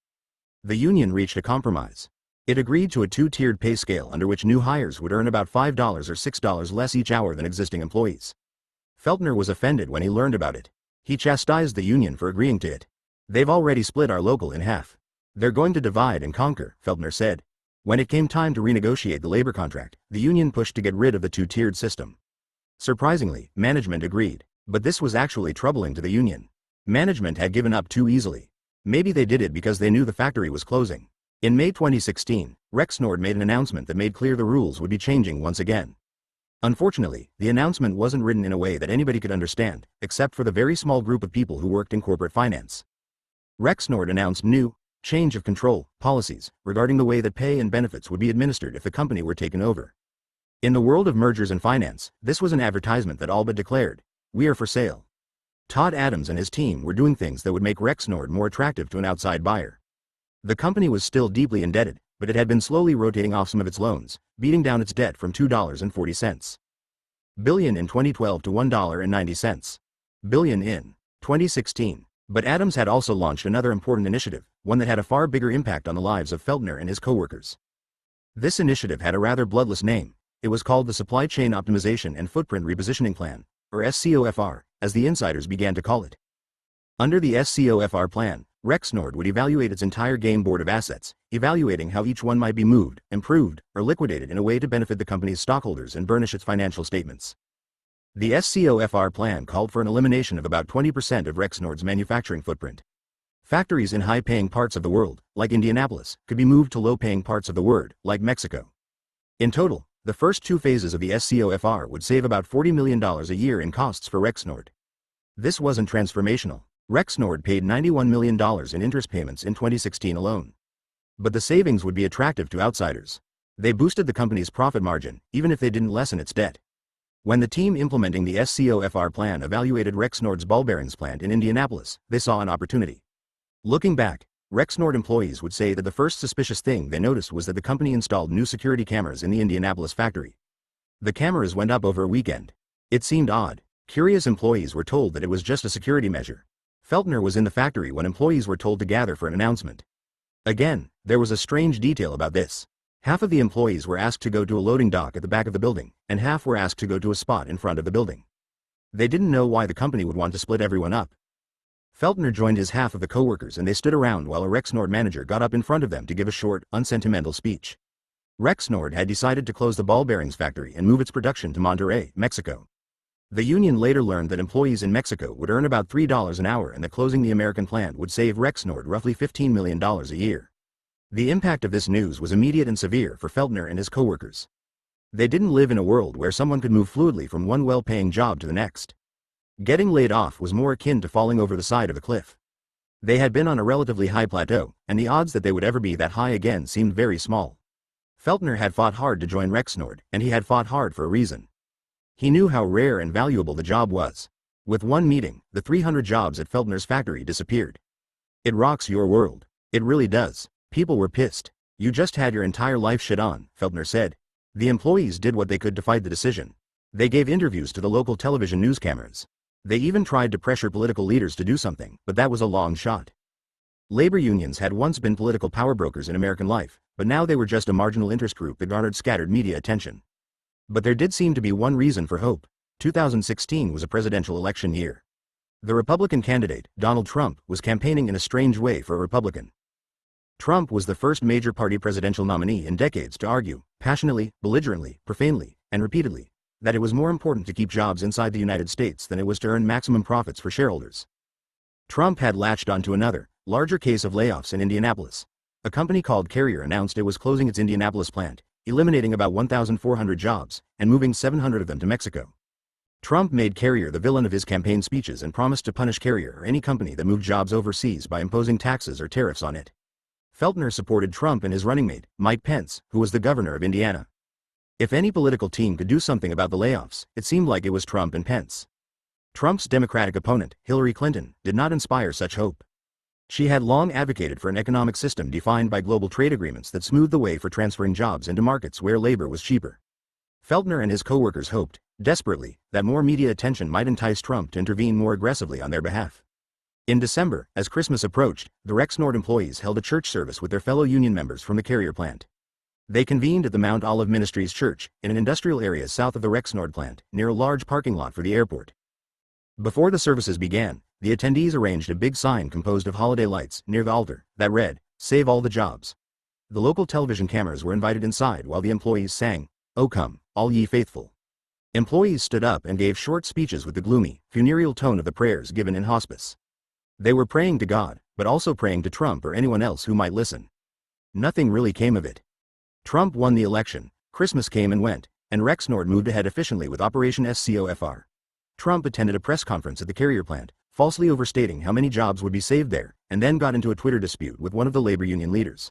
The union reached a compromise. It agreed to a two-tiered pay scale under which new hires would earn about $5 or $6 less each hour than existing employees. Feltner was offended when he learned about it. He chastised the union for agreeing to it. "They've already split our local in half. They're going to divide and conquer," Feltner said. When it came time to renegotiate the labor contract, the union pushed to get rid of the two-tiered system. Surprisingly, management agreed. But this was actually troubling to the union. Management had given up too easily. Maybe they did it because they knew the factory was closing. In May 2016, Rexnord made an announcement that made clear the rules would be changing once again. Unfortunately, the announcement wasn't written in a way that anybody could understand, except for the very small group of people who worked in corporate finance. Rexnord announced new, change of control, policies regarding the way that pay and benefits would be administered if the company were taken over. In the world of mergers and finance, this was an advertisement that all but declared, "We are for sale." Todd Adams and his team were doing things that would make Rexnord more attractive to an outside buyer. The company was still deeply indebted, but it had been slowly rotating off some of its loans, beating down its debt from $2.40 billion in 2012 to $1.90 billion in 2016. But Adams had also launched another important initiative, one that had a far bigger impact on the lives of Feltner and his coworkers. This initiative had a rather bloodless name. It was called the Supply Chain Optimization and Footprint Repositioning Plan, or SCOFR, as the insiders began to call it. Under the SCOFR plan, Rexnord would evaluate its entire game board of assets, evaluating how each one might be moved, improved, or liquidated in a way to benefit the company's stockholders and burnish its financial statements. The SCOFR plan called for an elimination of about 20% of Rexnord's manufacturing footprint. Factories in high-paying parts of the world, like Indianapolis, could be moved to low-paying parts of the world, like Mexico. In total, the first two phases of the SCOFR would save about $40 million a year in costs for Rexnord. This wasn't transformational. Rexnord paid $91 million in interest payments in 2016 alone. But the savings would be attractive to outsiders. They boosted the company's profit margin, even if they didn't lessen its debt. When the team implementing the SCOFR plan evaluated Rexnord's ball bearings plant in Indianapolis, they saw an opportunity. Looking back, Rexnord employees would say that the first suspicious thing they noticed was that the company installed new security cameras in the Indianapolis factory. The cameras went up over a weekend. It seemed odd. Curious employees were told that it was just a security measure. Feltner was in the factory when employees were told to gather for an announcement. Again, there was a strange detail about this. Half of the employees were asked to go to a loading dock at the back of the building, and half were asked to go to a spot in front of the building. They didn't know why the company would want to split everyone up. Feltner joined his half of the coworkers and they stood around while a Rexnord manager got up in front of them to give a short, unsentimental speech. Rexnord had decided to close the ball bearings factory and move its production to Monterrey, Mexico. The union later learned that employees in Mexico would earn about $3 an hour and that closing the American plant would save Rexnord roughly $15 million a year. The impact of this news was immediate and severe for Feltner and his coworkers. They didn't live in a world where someone could move fluidly from one well-paying job to the next. Getting laid off was more akin to falling over the side of a cliff. They had been on a relatively high plateau, and the odds that they would ever be that high again seemed very small. Feltner had fought hard to join Rexnord, and he had fought hard for a reason. He knew how rare and valuable the job was. With one meeting, the 300 jobs at Feltner's factory disappeared. It rocks your world. It really does. People were pissed. You just had your entire life shit on, Feltner said. The employees did what they could to fight the decision. They gave interviews to the local television news cameras. They even tried to pressure political leaders to do something, but that was a long shot. Labor unions had once been political power brokers in American life, but now they were just a marginal interest group that garnered scattered media attention. But there did seem to be one reason for hope. 2016 was a presidential election year. The Republican candidate, Donald Trump, was campaigning in a strange way for a Republican. Trump was the first major party presidential nominee in decades to argue, passionately, belligerently, profanely, and repeatedly, that it was more important to keep jobs inside the United States than it was to earn maximum profits for shareholders. Trump had latched onto another, larger case of layoffs in Indianapolis. A company called Carrier announced it was closing its Indianapolis plant, eliminating about 1,400 jobs, and moving 700 of them to Mexico. Trump made Carrier the villain of his campaign speeches and promised to punish Carrier or any company that moved jobs overseas by imposing taxes or tariffs on it. Feltner supported Trump and his running mate, Mike Pence, who was the governor of Indiana. If any political team could do something about the layoffs, it seemed like it was Trump and Pence. Trump's Democratic opponent, Hillary Clinton, did not inspire such hope. She had long advocated for an economic system defined by global trade agreements that smoothed the way for transferring jobs into markets where labor was cheaper. Feltner and his co-workers hoped, desperately, that more media attention might entice Trump to intervene more aggressively on their behalf. In December, as Christmas approached, the Rexnord employees held a church service with their fellow union members from the Carrier plant. They convened at the Mount Olive Ministries Church, in an industrial area south of the Rexnord plant, near a large parking lot for the airport. Before the services began, the attendees arranged a big sign composed of holiday lights near the altar that read, "Save all the jobs." The local television cameras were invited inside while the employees sang, "O come, all ye faithful." Employees stood up and gave short speeches with the gloomy, funereal tone of the prayers given in hospice. They were praying to God, but also praying to Trump or anyone else who might listen. Nothing really came of it. Trump won the election, Christmas came and went, and Rexnord moved ahead efficiently with Operation SCOFR. Trump attended a press conference at the Carrier plant, falsely overstating how many jobs would be saved there, and then got into a Twitter dispute with one of the labor union leaders.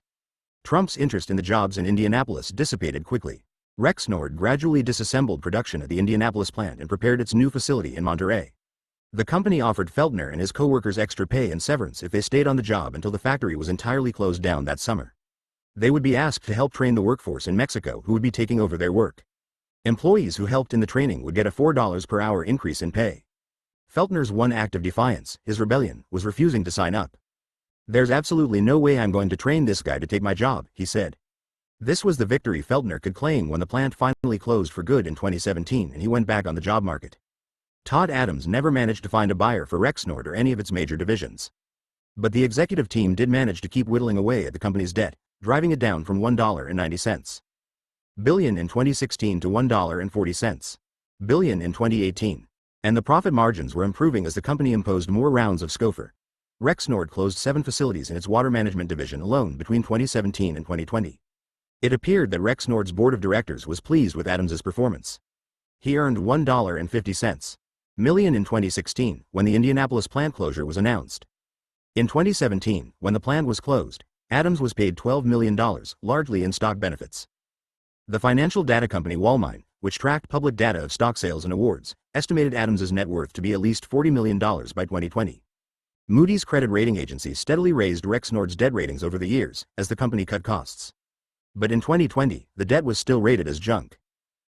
Trump's interest in the jobs in Indianapolis dissipated quickly. Rexnord gradually disassembled production at the Indianapolis plant and prepared its new facility in Monterrey. The company offered Feltner and his co-workers extra pay and severance if they stayed on the job until the factory was entirely closed down that summer. They would be asked to help train the workforce in Mexico who would be taking over their work. Employees who helped in the training would get a $4 per hour increase in pay. Feltner's one act of defiance, his rebellion, was refusing to sign up. "There's absolutely no way I'm going to train this guy to take my job," he said. This was the victory Feltner could claim when the plant finally closed for good in 2017 and he went back on the job market. Todd Adams never managed to find a buyer for Rexnord or any of its major divisions. But the executive team did manage to keep whittling away at the company's debt, driving it down from $1.90 billion in 2016 to $1.40 billion in 2018. And the profit margins were improving as the company imposed more rounds of SCOFR. Rexnord closed 7 facilities in its water management division alone between 2017 and 2020. It appeared that Rexnord's board of directors was pleased with Adams's performance. He earned $1.50 million in 2016, when the Indianapolis plant closure was announced. In 2017, when the plant was closed, Adams was paid $12 million, largely in stock benefits. The financial data company Wallmine, which tracked public data of stock sales and awards, estimated Adams's net worth to be at least $40 million by 2020. Moody's credit rating agency steadily raised Rexnord's debt ratings over the years, as the company cut costs. But in 2020, the debt was still rated as junk.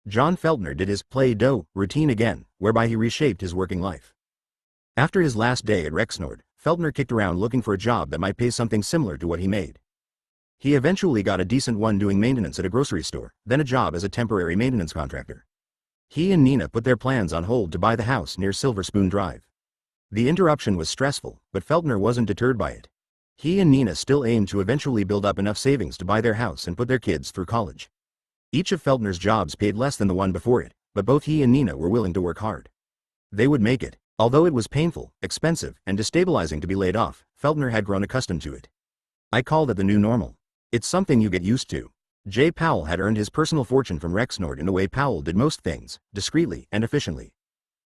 John Feltner did his play-doh routine again, whereby he reshaped his working life. After his last day at Rexnord, Feltner kicked around looking for a job that might pay something similar to what he made. He eventually got a decent one doing maintenance at a grocery store, then a job as a temporary maintenance contractor. He and Nina put their plans on hold to buy the house near Silver Spoon Drive. The interruption was stressful, but Feltner wasn't deterred by it. He and Nina still aimed to eventually build up enough savings to buy their house and put their kids through college. Each of Feltner's jobs paid less than the one before it, but both he and Nina were willing to work hard. They would make it. Although it was painful, expensive, and destabilizing to be laid off, Feltner had grown accustomed to it. "I call that the new normal. It's something you get used to." Jay Powell had earned his personal fortune from Rexnord in the way Powell did most things, discreetly and efficiently.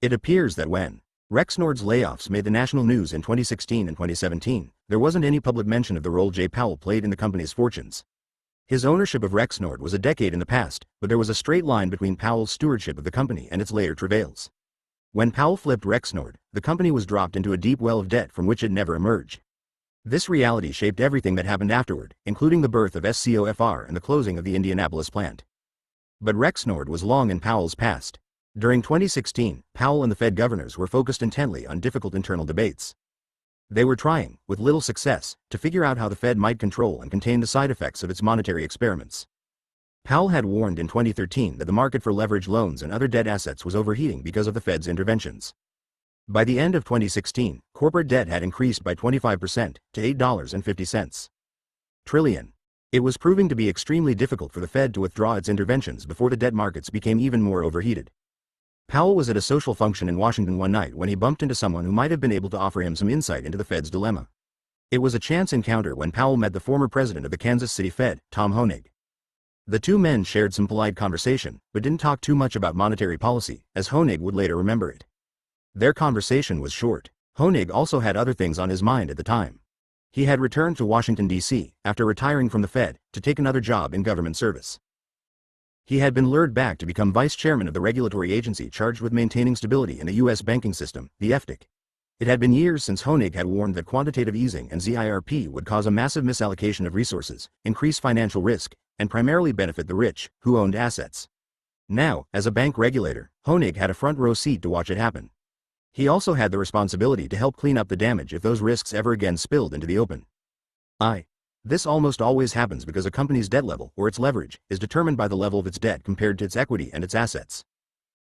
It appears that when Rexnord's layoffs made the national news in 2016 and 2017, there wasn't any public mention of the role Jay Powell played in the company's fortunes. His ownership of Rexnord was a decade in the past, but there was a straight line between Powell's stewardship of the company and its later travails. When Powell flipped Rexnord, the company was dropped into a deep well of debt from which it never emerged. This reality shaped everything that happened afterward, including the birth of SCOFR and the closing of the Indianapolis plant. But Rexnord was long in Powell's past. During 2016, Powell and the Fed governors were focused intently on difficult internal debates. They were trying, with little success, to figure out how the Fed might control and contain the side effects of its monetary experiments. Powell had warned in 2013 that the market for leveraged loans and other debt assets was overheating because of the Fed's interventions. By the end of 2016, corporate debt had increased by 25% to $8.50 trillion. It was proving to be extremely difficult for the Fed to withdraw its interventions before the debt markets became even more overheated. Powell was at a social function in Washington one night when he bumped into someone who might have been able to offer him some insight into the Fed's dilemma. It was a chance encounter when Powell met the former president of the Kansas City Fed, Tom Hoenig. The two men shared some polite conversation, but didn't talk too much about monetary policy, as Hoenig would later remember it. Their conversation was short. Hoenig also had other things on his mind at the time. He had returned to Washington, D.C., after retiring from the Fed, to take another job in government service. He had been lured back to become vice chairman of the regulatory agency charged with maintaining stability in the U.S. banking system, the FDIC. It had been years since Hoenig had warned that quantitative easing and ZIRP would cause a massive misallocation of resources, increase financial risk, and primarily benefit the rich, who owned assets. Now, as a bank regulator, Hoenig had a front-row seat to watch it happen. He also had the responsibility to help clean up the damage if those risks ever again spilled into the open. This almost always happens because a company's debt level, or its leverage, is determined by the level of its debt compared to its equity and its assets.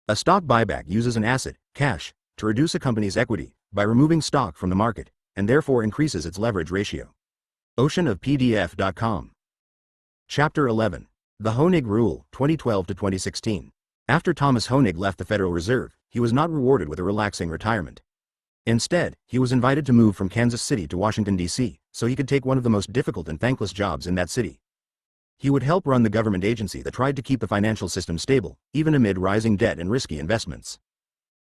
A stock buyback uses an asset, cash, to reduce a company's equity by removing stock from the market, and therefore increases its leverage ratio. OceanofPDF.com. Chapter 11. The Hoenig Rule, 2012 to 2016. After Thomas Hoenig left the Federal Reserve, he was not rewarded with a relaxing retirement. Instead, he was invited to move from Kansas City to Washington, D.C., so he could take one of the most difficult and thankless jobs in that city. He would help run the government agency that tried to keep the financial system stable, even amid rising debt and risky investments.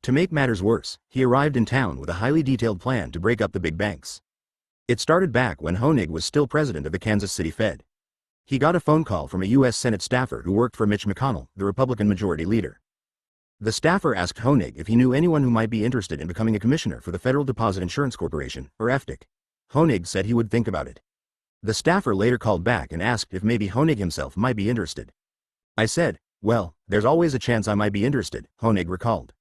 To make matters worse, he arrived in town with a highly detailed plan to break up the big banks. It started back when Hoenig was still president of the Kansas City Fed. He got a phone call from a U.S. Senate staffer who worked for Mitch McConnell, the Republican majority leader. The staffer asked Hoenig if he knew anyone who might be interested in becoming a commissioner for the Federal Deposit Insurance Corporation, or FDIC. Hoenig said he would think about it. The staffer later called back and asked if maybe Hoenig himself might be interested. I said, Well, there's always a chance I might be interested, Honig recalled.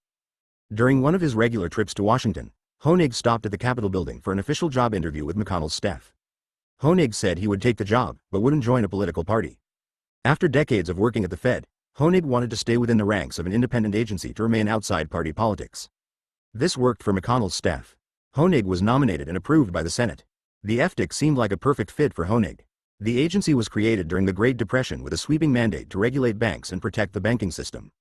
During one of his regular trips to Washington, Honig stopped at the Capitol building for an official job interview with McConnell's staff. Honig said he would take the job, but wouldn't join a political party. After decades of working at the Fed, Honig wanted to stay within the ranks of an independent agency to remain outside party politics. This worked for McConnell's staff. Honig was nominated and approved by the Senate. The FDIC seemed like a perfect fit for Honig. The agency was created during the Great Depression with a sweeping mandate to regulate banks and protect the banking system.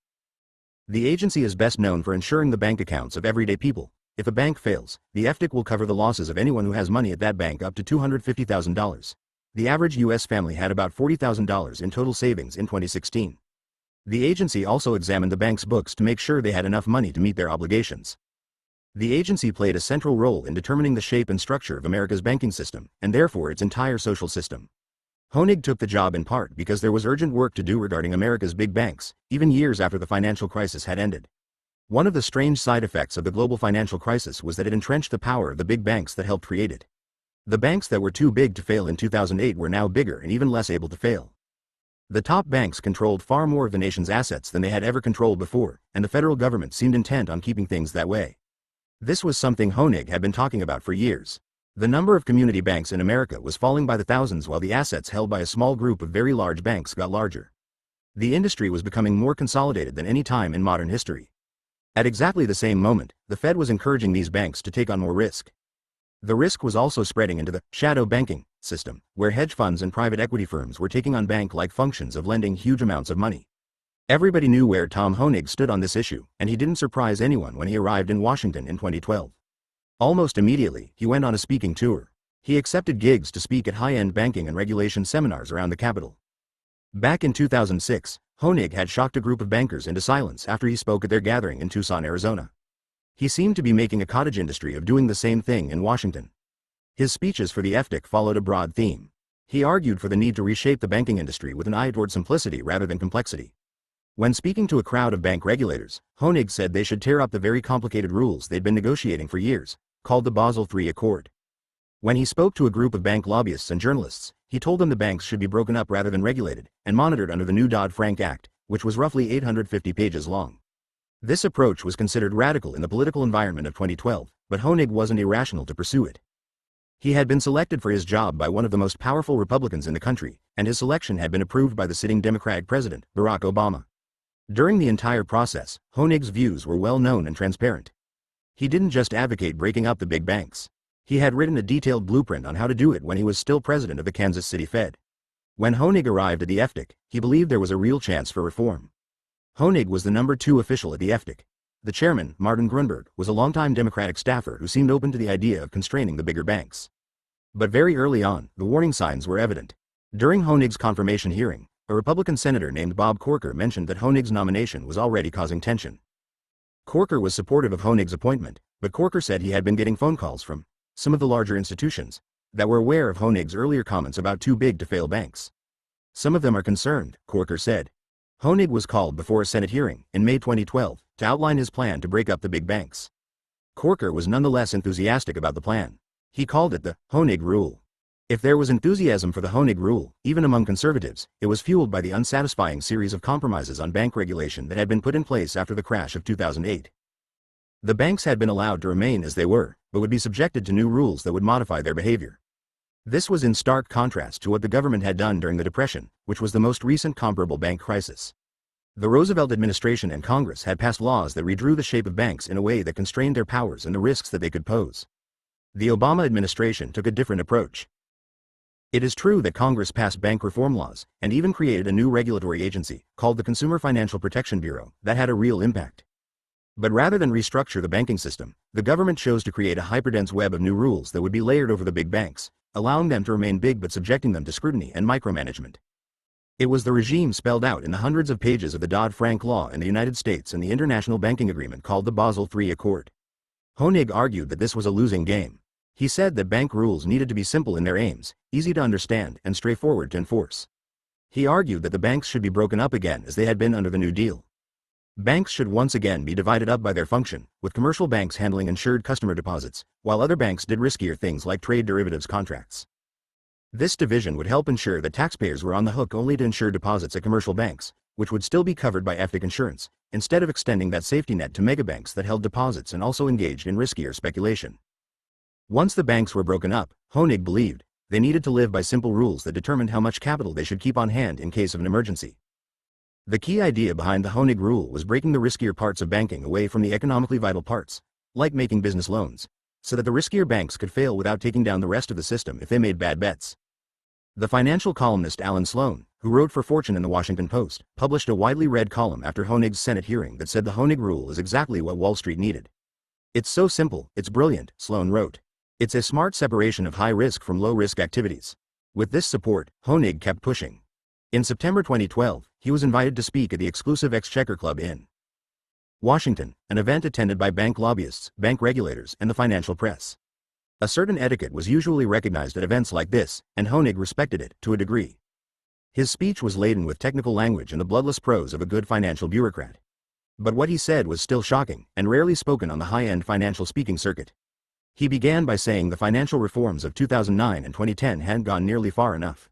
The agency is best known for ensuring the bank accounts of everyday people. If a bank fails, the FDIC will cover the losses of anyone who has money at that bank up to $250,000. The average U.S. family had about $40,000 in total savings in 2016. The agency also examined the bank's books to make sure they had enough money to meet their obligations. The agency played a central role in determining the shape and structure of America's banking system, and therefore its entire social system. Honig took the job in part because there was urgent work to do regarding America's big banks, even years after the financial crisis had ended. One of the strange side effects of the global financial crisis was that it entrenched the power of the big banks that helped create it. The banks that were too big to fail in 2008 were now bigger and even less able to fail. The top banks controlled far more of the nation's assets than they had ever controlled before, and the federal government seemed intent on keeping things that way. This was something Honig had been talking about for years. The number of community banks in America was falling by the thousands while the assets held by a small group of very large banks got larger. The industry was becoming more consolidated than any time in modern history. At exactly the same moment, the Fed was encouraging these banks to take on more risk. The risk was also spreading into the shadow banking system, where hedge funds and private equity firms were taking on bank-like functions of lending huge amounts of money. Everybody knew where Tom Honig stood on this issue, and he didn't surprise anyone when he arrived in Washington in 2012. Almost immediately, he went on a speaking tour. He accepted gigs to speak at high-end banking and regulation seminars around the Capitol. Back in 2006, Honig had shocked a group of bankers into silence after he spoke at their gathering in Tucson, Arizona. He seemed to be making a cottage industry of doing the same thing in Washington. His speeches for the FDIC followed a broad theme. He argued for the need to reshape the banking industry with an eye toward simplicity rather than complexity. When speaking to a crowd of bank regulators, Honig said they should tear up the very complicated rules they'd been negotiating for years, called the Basel III Accord. When he spoke to a group of bank lobbyists and journalists, he told them the banks should be broken up rather than regulated, and monitored under the new Dodd-Frank Act, which was roughly 850 pages long. This approach was considered radical in the political environment of 2012, but Honig wasn't irrational to pursue it. He had been selected for his job by one of the most powerful Republicans in the country, and his selection had been approved by the sitting Democratic president, Barack Obama. During the entire process, Honig's views were well known and transparent. He didn't just advocate breaking up the big banks. He had written a detailed blueprint on how to do it when he was still president of the Kansas City Fed. When Honig arrived at the FDIC, he believed there was a real chance for reform. Honig was the number 2 official at the FDIC. The chairman, Martin Grunberg, was a longtime Democratic staffer who seemed open to the idea of constraining the bigger banks. But very early on, the warning signs were evident. During Honig's confirmation hearing, a Republican senator named Bob Corker mentioned that Honig's nomination was already causing tension. Corker was supportive of Honig's appointment, but Corker said he had been getting phone calls from some of the larger institutions that were aware of Honig's earlier comments about too big to fail banks. Some of them are concerned, Corker said. Honig was called before a Senate hearing in May 2012 to outline his plan to break up the big banks. Corker was nonetheless enthusiastic about the plan. He called it the Honig Rule. If there was enthusiasm for the Honig Rule, even among conservatives, it was fueled by the unsatisfying series of compromises on bank regulation that had been put in place after the crash of 2008. The banks had been allowed to remain as they were, but would be subjected to new rules that would modify their behavior. This was in stark contrast to what the government had done during the Depression, which was the most recent comparable bank crisis. The Roosevelt administration and Congress had passed laws that redrew the shape of banks in a way that constrained their powers and the risks that they could pose. The Obama administration took a different approach. It is true that Congress passed bank reform laws, and even created a new regulatory agency, called the Consumer Financial Protection Bureau, that had a real impact. But rather than restructure the banking system, the government chose to create a hyperdense web of new rules that would be layered over the big banks, allowing them to remain big but subjecting them to scrutiny and micromanagement. It was the regime spelled out in the hundreds of pages of the Dodd-Frank Law in the United States and the International Banking Agreement called the Basel III Accord. Honig argued that this was a losing game. He said that bank rules needed to be simple in their aims, easy to understand, and straightforward to enforce. He argued that the banks should be broken up again as they had been under the New Deal. Banks should once again be divided up by their function, with commercial banks handling insured customer deposits, while other banks did riskier things like trade derivatives contracts. This division would help ensure that taxpayers were on the hook only to insure deposits at commercial banks, which would still be covered by FDIC insurance, instead of extending that safety net to megabanks that held deposits and also engaged in riskier speculation. Once the banks were broken up, Honig believed they needed to live by simple rules that determined how much capital they should keep on hand in case of an emergency. The key idea behind the Honig rule was breaking the riskier parts of banking away from the economically vital parts, like making business loans, so that the riskier banks could fail without taking down the rest of the system if they made bad bets. The financial columnist Alan Sloan, who wrote for Fortune and the Washington Post, published a widely read column after Honig's Senate hearing that said the Honig rule is exactly what Wall Street needed. "It's so simple, it's brilliant," Sloan wrote. "It's a smart separation of high risk from low risk activities." With this support, Honig kept pushing. In September 2012, he was invited to speak at the exclusive Exchequer Club in Washington, an event attended by bank lobbyists, bank regulators, and the financial press. A certain etiquette was usually recognized at events like this, and Honig respected it to a degree. His speech was laden with technical language and the bloodless prose of a good financial bureaucrat. But what he said was still shocking, and rarely spoken on the high-end financial speaking circuit. He began by saying the financial reforms of 2009 and 2010 hadn't gone nearly far enough.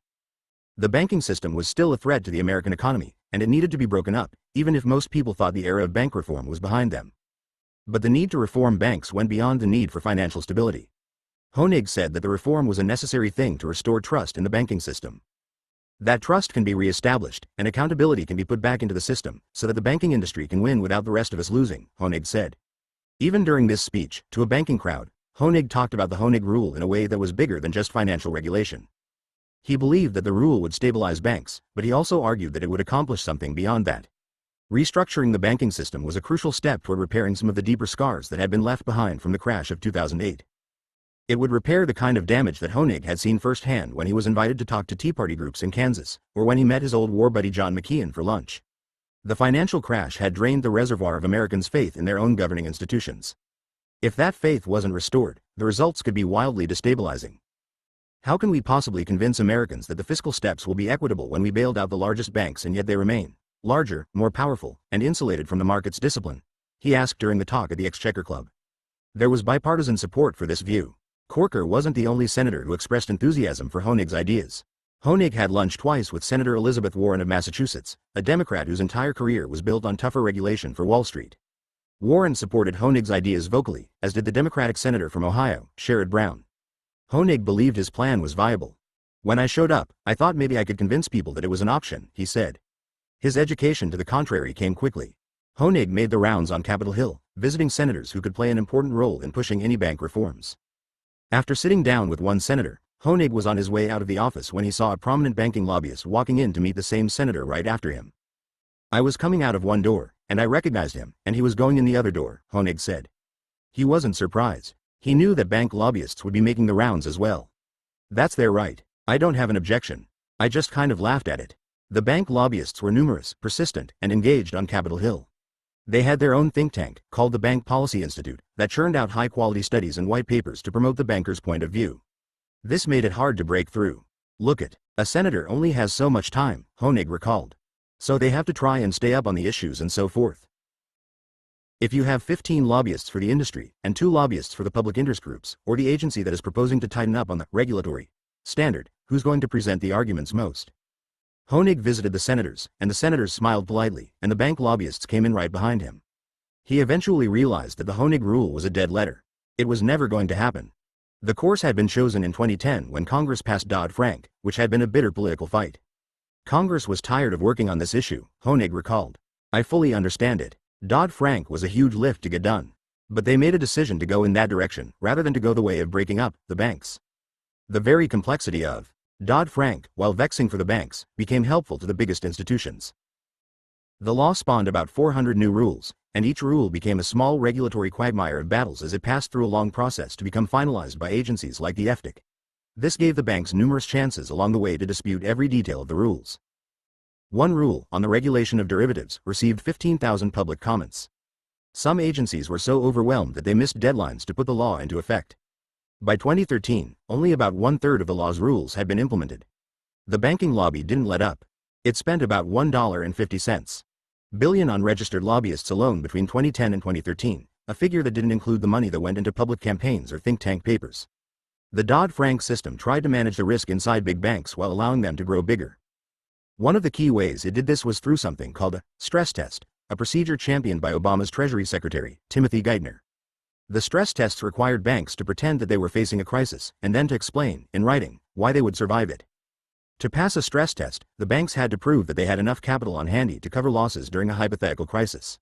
The banking system was still a threat to the American economy, and it needed to be broken up, even if most people thought the era of bank reform was behind them. But the need to reform banks went beyond the need for financial stability. Honig said that the reform was a necessary thing to restore trust in the banking system. That trust can be re-established, and accountability can be put back into the system, so that the banking industry can win without the rest of us losing, Honig said. Even during this speech, to a banking crowd, Honig talked about the Honig rule in a way that was bigger than just financial regulation. He believed that the rule would stabilize banks, but he also argued that it would accomplish something beyond that. Restructuring the banking system was a crucial step toward repairing some of the deeper scars that had been left behind from the crash of 2008. It would repair the kind of damage that Honig had seen firsthand when he was invited to talk to Tea Party groups in Kansas, or when he met his old war buddy John McKeon for lunch. The financial crash had drained the reservoir of Americans' faith in their own governing institutions. If that faith wasn't restored, the results could be wildly destabilizing. How can we possibly convince Americans that the fiscal steps will be equitable when we bailed out the largest banks and yet they remain larger, more powerful, and insulated from the market's discipline? He asked during the talk at the Exchequer Club. There was bipartisan support for this view. Corker wasn't the only senator who expressed enthusiasm for Honig's ideas. Honig had lunch twice with Senator Elizabeth Warren of Massachusetts, a Democrat whose entire career was built on tougher regulation for Wall Street. Warren supported Honig's ideas vocally, as did the Democratic senator from Ohio, Sherrod Brown. Honig believed his plan was viable. "When I showed up, I thought maybe I could convince people that it was an option," he said. His education to the contrary came quickly. Honig made the rounds on Capitol Hill, visiting senators who could play an important role in pushing any bank reforms. After sitting down with one senator, Honig was on his way out of the office when he saw a prominent banking lobbyist walking in to meet the same senator right after him. "I was coming out of one door, and I recognized him, and he was going in the other door," Honig said. He wasn't surprised. He knew that bank lobbyists would be making the rounds as well. "That's their right. I don't have an objection. I just kind of laughed at it." The bank lobbyists were numerous, persistent, and engaged on Capitol Hill. They had their own think tank, called the Bank Policy Institute, that churned out high-quality studies and white papers to promote the banker's point of view. This made it hard to break through. "Look it, a senator only has so much time," Honig recalled. "So they have to try and stay up on the issues and so forth. If you have 15 lobbyists for the industry, and 2 lobbyists for the public interest groups, or the agency that is proposing to tighten up on the regulatory standard, who's going to present the arguments most?" Honig visited the senators, and the senators smiled politely, and the bank lobbyists came in right behind him. He eventually realized that the Honig rule was a dead letter. It was never going to happen. The course had been chosen in 2010 when Congress passed Dodd-Frank, which had been a bitter political fight. Congress was tired of working on this issue, Honig recalled. "I fully understand it. Dodd-Frank was a huge lift to get done. But they made a decision to go in that direction, rather than to go the way of breaking up the banks. The very complexity of Dodd-Frank, while vexing for the banks, became helpful to the biggest institutions. The law spawned about 400 new rules, and each rule became a small regulatory quagmire of battles as it passed through a long process to become finalized by agencies like the FDIC. This gave the banks numerous chances along the way to dispute every detail of the rules. One rule, on the regulation of derivatives, received 15,000 public comments. Some agencies were so overwhelmed that they missed deadlines to put the law into effect. By 2013, only about 1/3 of the law's rules had been implemented. The banking lobby didn't let up. It spent about $1.50 billion on registered lobbyists alone between 2010 and 2013, a figure that didn't include the money that went into public campaigns or think tank papers. The Dodd-Frank system tried to manage the risk inside big banks while allowing them to grow bigger. One of the key ways it did this was through something called a stress test, a procedure championed by Obama's Treasury Secretary, Timothy Geithner. The stress tests required banks to pretend that they were facing a crisis, and then to explain, in writing, why they would survive it. To pass a stress test, the banks had to prove that they had enough capital on hand to cover losses during a hypothetical crisis.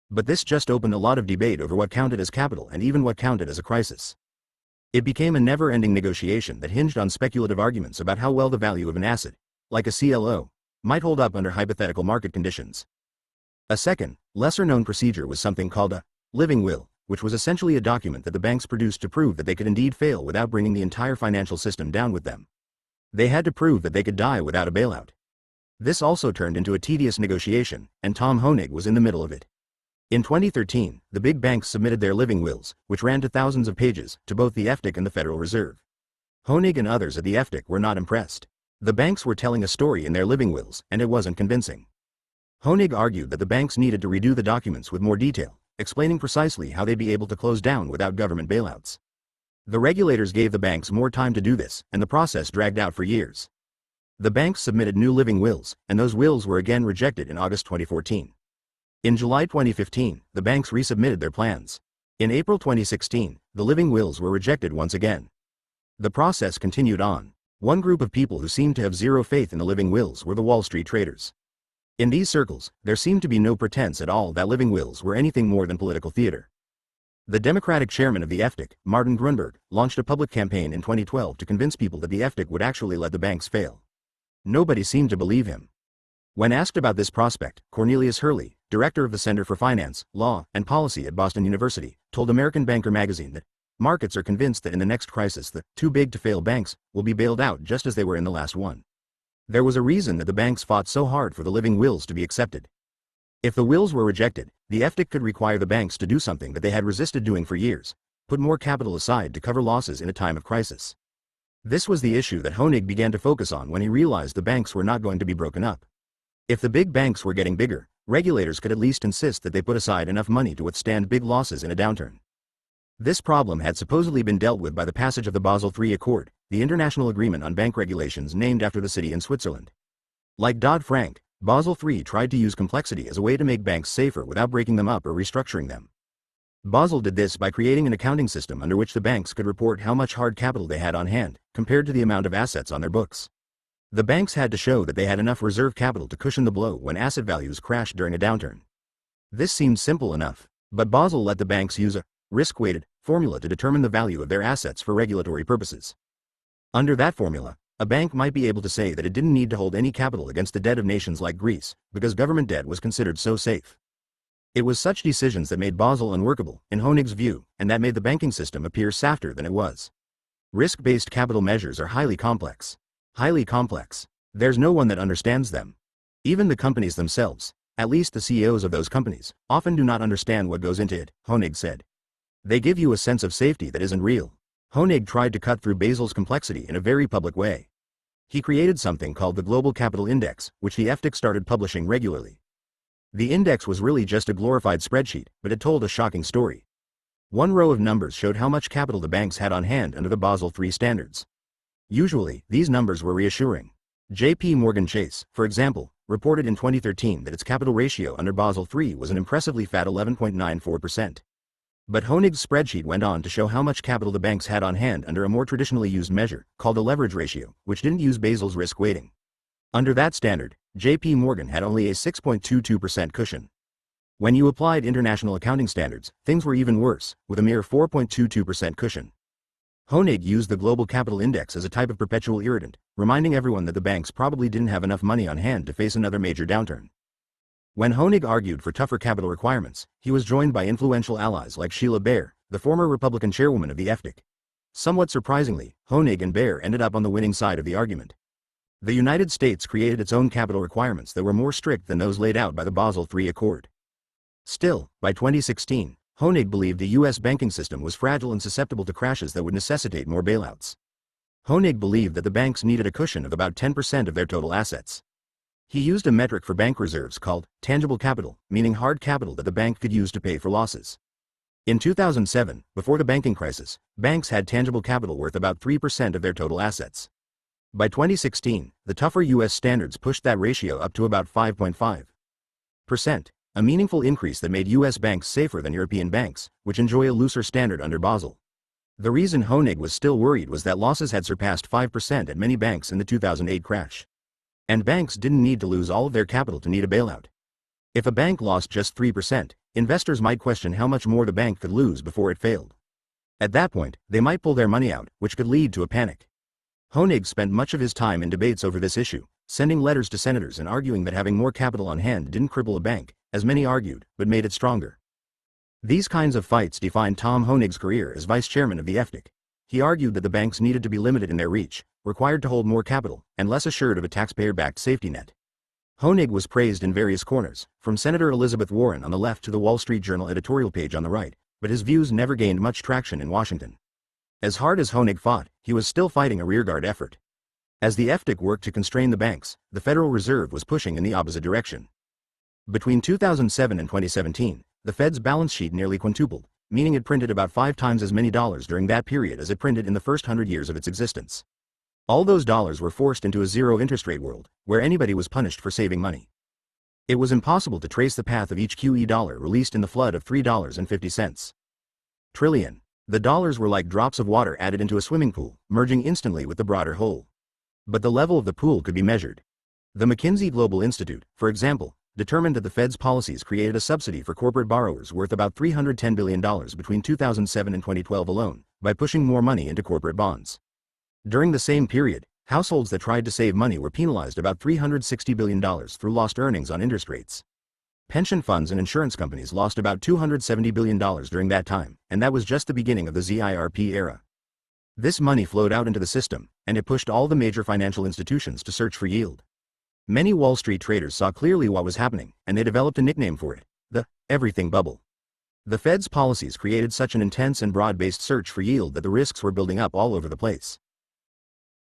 But this just opened a lot of debate over what counted as capital and even what counted as a crisis. It became a never-ending negotiation that hinged on speculative arguments about how well the value of an asset, like a CLO, might hold up under hypothetical market conditions. A second, lesser-known procedure was something called a living will, which was essentially a document that the banks produced to prove that they could indeed fail without bringing the entire financial system down with them. They had to prove that they could die without a bailout. This also turned into a tedious negotiation, and Tom Hoenig was in the middle of it. In 2013, the big banks submitted their living wills, which ran to thousands of pages, to both the FDIC and the Federal Reserve. Hoenig and others at the FDIC were not impressed. The banks were telling a story in their living wills, and it wasn't convincing. Hoenig argued that the banks needed to redo the documents with more detail, explaining precisely how they'd be able to close down without government bailouts. The regulators gave the banks more time to do this, and the process dragged out for years. The banks submitted new living wills, and those wills were again rejected in August 2014. In July 2015, the banks resubmitted their plans. In April 2016, the living wills were rejected once again. The process continued on. One group of people who seemed to have zero faith in the living wills were the Wall Street traders. In these circles, there seemed to be no pretense at all that living wills were anything more than political theater. The Democratic chairman of the FDIC, Martin Grunberg, launched a public campaign in 2012 to convince people that the FDIC would actually let the banks fail. Nobody seemed to believe him. When asked about this prospect, Cornelius Hurley, director of the Center for Finance, Law, and Policy at Boston University, told American Banker magazine that markets are convinced that in the next crisis the too-big-to-fail banks will be bailed out just as they were in the last one. There was a reason that the banks fought so hard for the living wills to be accepted. If the wills were rejected, the FDIC could require the banks to do something that they had resisted doing for years, put more capital aside to cover losses in a time of crisis. This was the issue that Hoenig began to focus on when he realized the banks were not going to be broken up. If the big banks were getting bigger, regulators could at least insist that they put aside enough money to withstand big losses in a downturn. This problem had supposedly been dealt with by the passage of the Basel III Accord, the international agreement on bank regulations named after the city in Switzerland. Like Dodd-Frank, Basel III tried to use complexity as a way to make banks safer without breaking them up or restructuring them. Basel did this by creating an accounting system under which the banks could report how much hard capital they had on hand, compared to the amount of assets on their books. The banks had to show that they had enough reserve capital to cushion the blow when asset values crashed during a downturn. This seemed simple enough, but Basel let the banks use a risk-weighted formula to determine the value of their assets for regulatory purposes. Under that formula, a bank might be able to say that it didn't need to hold any capital against the debt of nations like Greece, because government debt was considered so safe. It was such decisions that made Basel unworkable, in Hoenig's view, and that made the banking system appear softer than it was. Risk-based capital measures are highly complex. Highly complex. There's no one that understands them. Even the companies themselves, at least the CEOs of those companies, often do not understand what goes into it, Hoenig said. They give you a sense of safety that isn't real. Hoenig tried to cut through Basel's complexity in a very public way. He created something called the Global Capital Index, which the FDIC started publishing regularly. The index was really just a glorified spreadsheet, but it told a shocking story. One row of numbers showed how much capital the banks had on hand under the Basel III standards. Usually, these numbers were reassuring. J.P. Morgan Chase, for example, reported in 2013 that its capital ratio under Basel III was an impressively fat 11.94%. But Hoenig's spreadsheet went on to show how much capital the banks had on hand under a more traditionally used measure, called a leverage ratio, which didn't use Basel's risk weighting. Under that standard, J.P. Morgan had only a 6.22% cushion. When you applied international accounting standards, things were even worse, with a mere 4.22% cushion. Hoenig used the Global Capital Index as a type of perpetual irritant, reminding everyone that the banks probably didn't have enough money on hand to face another major downturn. When Hoenig argued for tougher capital requirements, he was joined by influential allies like Sheila Bair, the former Republican chairwoman of the FDIC. Somewhat surprisingly, Hoenig and Bair ended up on the winning side of the argument. The United States created its own capital requirements that were more strict than those laid out by the Basel III Accord. Still, by 2016, Hoenig believed the U.S. banking system was fragile and susceptible to crashes that would necessitate more bailouts. Hoenig believed that the banks needed a cushion of about 10% of their total assets. He used a metric for bank reserves called tangible capital, meaning hard capital that the bank could use to pay for losses. In 2007, before the banking crisis, banks had tangible capital worth about 3% of their total assets. By 2016, the tougher U.S. standards pushed that ratio up to about 5.5%, a meaningful increase that made U.S. banks safer than European banks, which enjoy a looser standard under Basel. The reason Honig was still worried was that losses had surpassed 5% at many banks in the 2008 crash. And banks didn't need to lose all of their capital to need a bailout. If a bank lost just 3%, investors might question how much more the bank could lose before it failed. At that point, they might pull their money out, which could lead to a panic. Honig spent much of his time in debates over this issue, sending letters to senators and arguing that having more capital on hand didn't cripple a bank, as many argued, but made it stronger. These kinds of fights defined Tom Honig's career as vice chairman of the FDIC. He argued that the banks needed to be limited in their reach, required to hold more capital, and less assured of a taxpayer-backed safety net. Honig was praised in various corners, from Senator Elizabeth Warren on the left to the Wall Street Journal editorial page on the right, but his views never gained much traction in Washington. As hard as Honig fought, he was still fighting a rearguard effort. As the FDIC worked to constrain the banks, the Federal Reserve was pushing in the opposite direction. Between 2007 and 2017, the Fed's balance sheet nearly quintupled, meaning it printed about 5 times as many dollars during that period as it printed in the first 100 years of its existence. All those dollars were forced into a zero-interest rate world, where anybody was punished for saving money. It was impossible to trace the path of each QE dollar released in the flood of $3.50 trillion. The dollars were like drops of water added into a swimming pool, merging instantly with the broader whole. But the level of the pool could be measured. The McKinsey Global Institute, for example, determined that the Fed's policies created a subsidy for corporate borrowers worth about $310 billion between 2007 and 2012 alone, by pushing more money into corporate bonds. During the same period, households that tried to save money were penalized about $360 billion through lost earnings on interest rates. Pension funds and insurance companies lost about $270 billion during that time, and that was just the beginning of the ZIRP era. This money flowed out into the system, and it pushed all the major financial institutions to search for yield. Many Wall Street traders saw clearly what was happening, and they developed a nickname for it: the everything bubble. The Fed's policies created such an intense and broad-based search for yield that the risks were building up all over the place.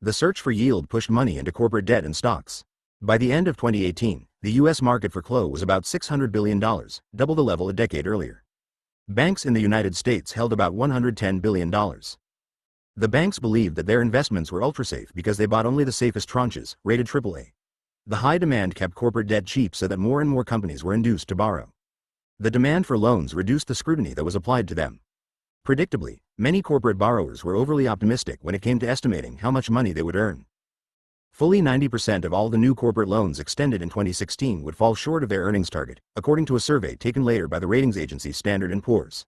The search for yield pushed money into corporate debt and stocks. By the end of 2018, the U.S. market for CLO was about $600 billion, double the level a decade earlier. Banks in the United States held about $110 billion. The banks believed that their investments were ultra-safe because they bought only the safest tranches, rated AAA. The high demand kept corporate debt cheap so that more and more companies were induced to borrow. The demand for loans reduced the scrutiny that was applied to them. Predictably, many corporate borrowers were overly optimistic when it came to estimating how much money they would earn. Fully 90% of all the new corporate loans extended in 2016 would fall short of their earnings target, according to a survey taken later by the ratings agency Standard & Poor's.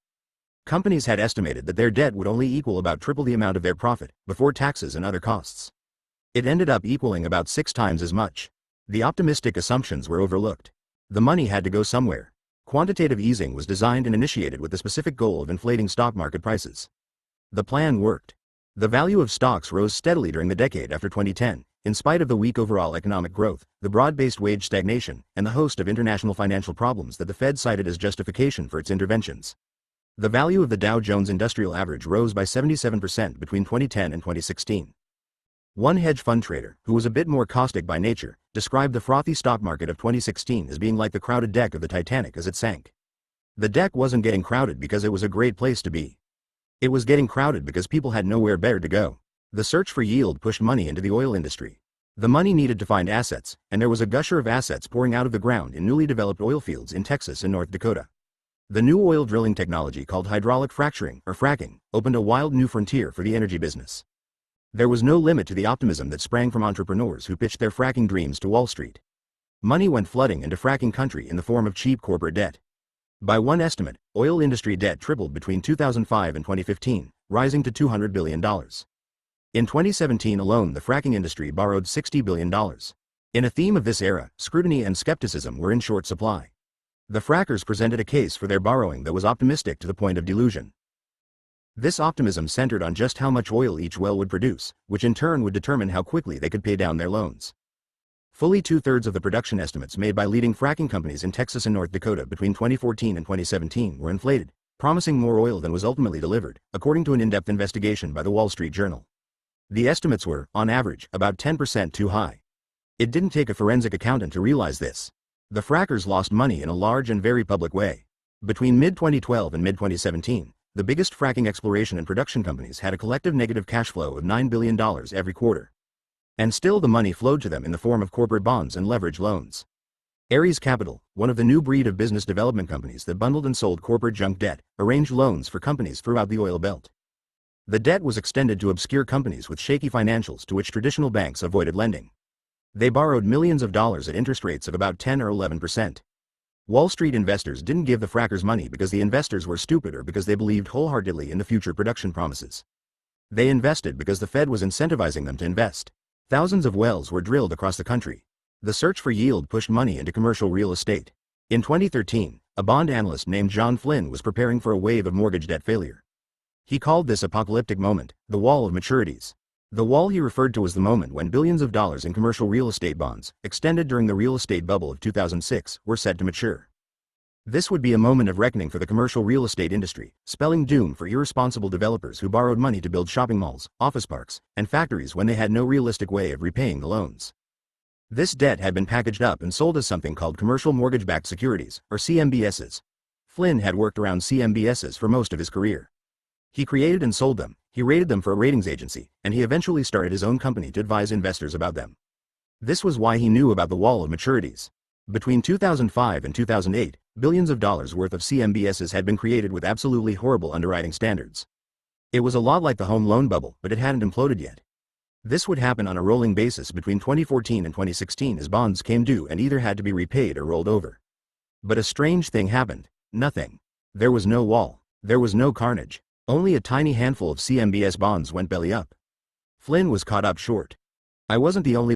Companies had estimated that their debt would only equal about triple the amount of their profit, before taxes and other costs. It ended up equaling about 6 times as much. The optimistic assumptions were overlooked. The money had to go somewhere. Quantitative easing was designed and initiated with the specific goal of inflating stock market prices. The plan worked. The value of stocks rose steadily during the decade after 2010, in spite of the weak overall economic growth, the broad-based wage stagnation, and the host of international financial problems that the Fed cited as justification for its interventions. The value of the Dow Jones Industrial Average rose by 77% between 2010 and 2016. One hedge fund trader, who was a bit more caustic by nature, described the frothy stock market of 2016 as being like the crowded deck of the Titanic as it sank. The deck wasn't getting crowded because it was a great place to be. It was getting crowded because people had nowhere better to go. The search for yield pushed money into the oil industry. The money needed to find assets, and there was a gusher of assets pouring out of the ground in newly developed oil fields in Texas and North Dakota. The new oil drilling technology called hydraulic fracturing, or fracking, opened a wild new frontier for the energy business. There was no limit to the optimism that sprang from entrepreneurs who pitched their fracking dreams to Wall Street. Money went flooding into fracking country in the form of cheap corporate debt. By one estimate, oil industry debt tripled between 2005 and 2015, rising to $200 billion. In 2017 alone, the fracking industry borrowed $60 billion. In a theme of this era, scrutiny and skepticism were in short supply. The frackers presented a case for their borrowing that was optimistic to the point of delusion. This optimism centered on just how much oil each well would produce, which in turn would determine how quickly they could pay down their loans. Fully 2/3 of the production estimates made by leading fracking companies in Texas and North Dakota between 2014 and 2017 were inflated, promising more oil than was ultimately delivered, according to an in-depth investigation by the Wall Street Journal. The estimates were, on average, about 10% too high. It didn't take a forensic accountant to realize this. The frackers lost money in a large and very public way. Between mid-2012 and mid-2017, the biggest fracking exploration and production companies had a collective negative cash flow of $9 billion every quarter. And still the money flowed to them in the form of corporate bonds and leverage loans. Ares Capital, one of the new breed of business development companies that bundled and sold corporate junk debt, arranged loans for companies throughout the oil belt. The debt was extended to obscure companies with shaky financials to which traditional banks avoided lending. They borrowed millions of dollars at interest rates of about 10 or 11%. Wall Street investors didn't give the frackers money because the investors were stupid or because they believed wholeheartedly in the future production promises. They invested because the Fed was incentivizing them to invest. Thousands of wells were drilled across the country. The search for yield pushed money into commercial real estate. In 2013, a bond analyst named John Flynn was preparing for a wave of mortgage debt failure. He called this apocalyptic moment, the wall of maturities. The wall he referred to was the moment when billions of dollars in commercial real estate bonds, extended during the real estate bubble of 2006, were set to mature. This would be a moment of reckoning for the commercial real estate industry, spelling doom for irresponsible developers who borrowed money to build shopping malls, office parks, and factories when they had no realistic way of repaying the loans. This debt had been packaged up and sold as something called commercial mortgage-backed securities, or CMBSs. Flynn had worked around CMBSs for most of his career. He created and sold them, he rated them for a ratings agency, and he eventually started his own company to advise investors about them. This was why he knew about the wall of maturities. Between 2005 and 2008, billions of dollars worth of CMBSs had been created with absolutely horrible underwriting standards. It was a lot like the home loan bubble, but it hadn't imploded yet. This would happen on a rolling basis between 2014 and 2016 as bonds came due and either had to be repaid or rolled over. But a strange thing happened. Nothing. There was no wall. There was no carnage. Only a tiny handful of CMBS bonds went belly up. Flynn was caught up short. I wasn't the only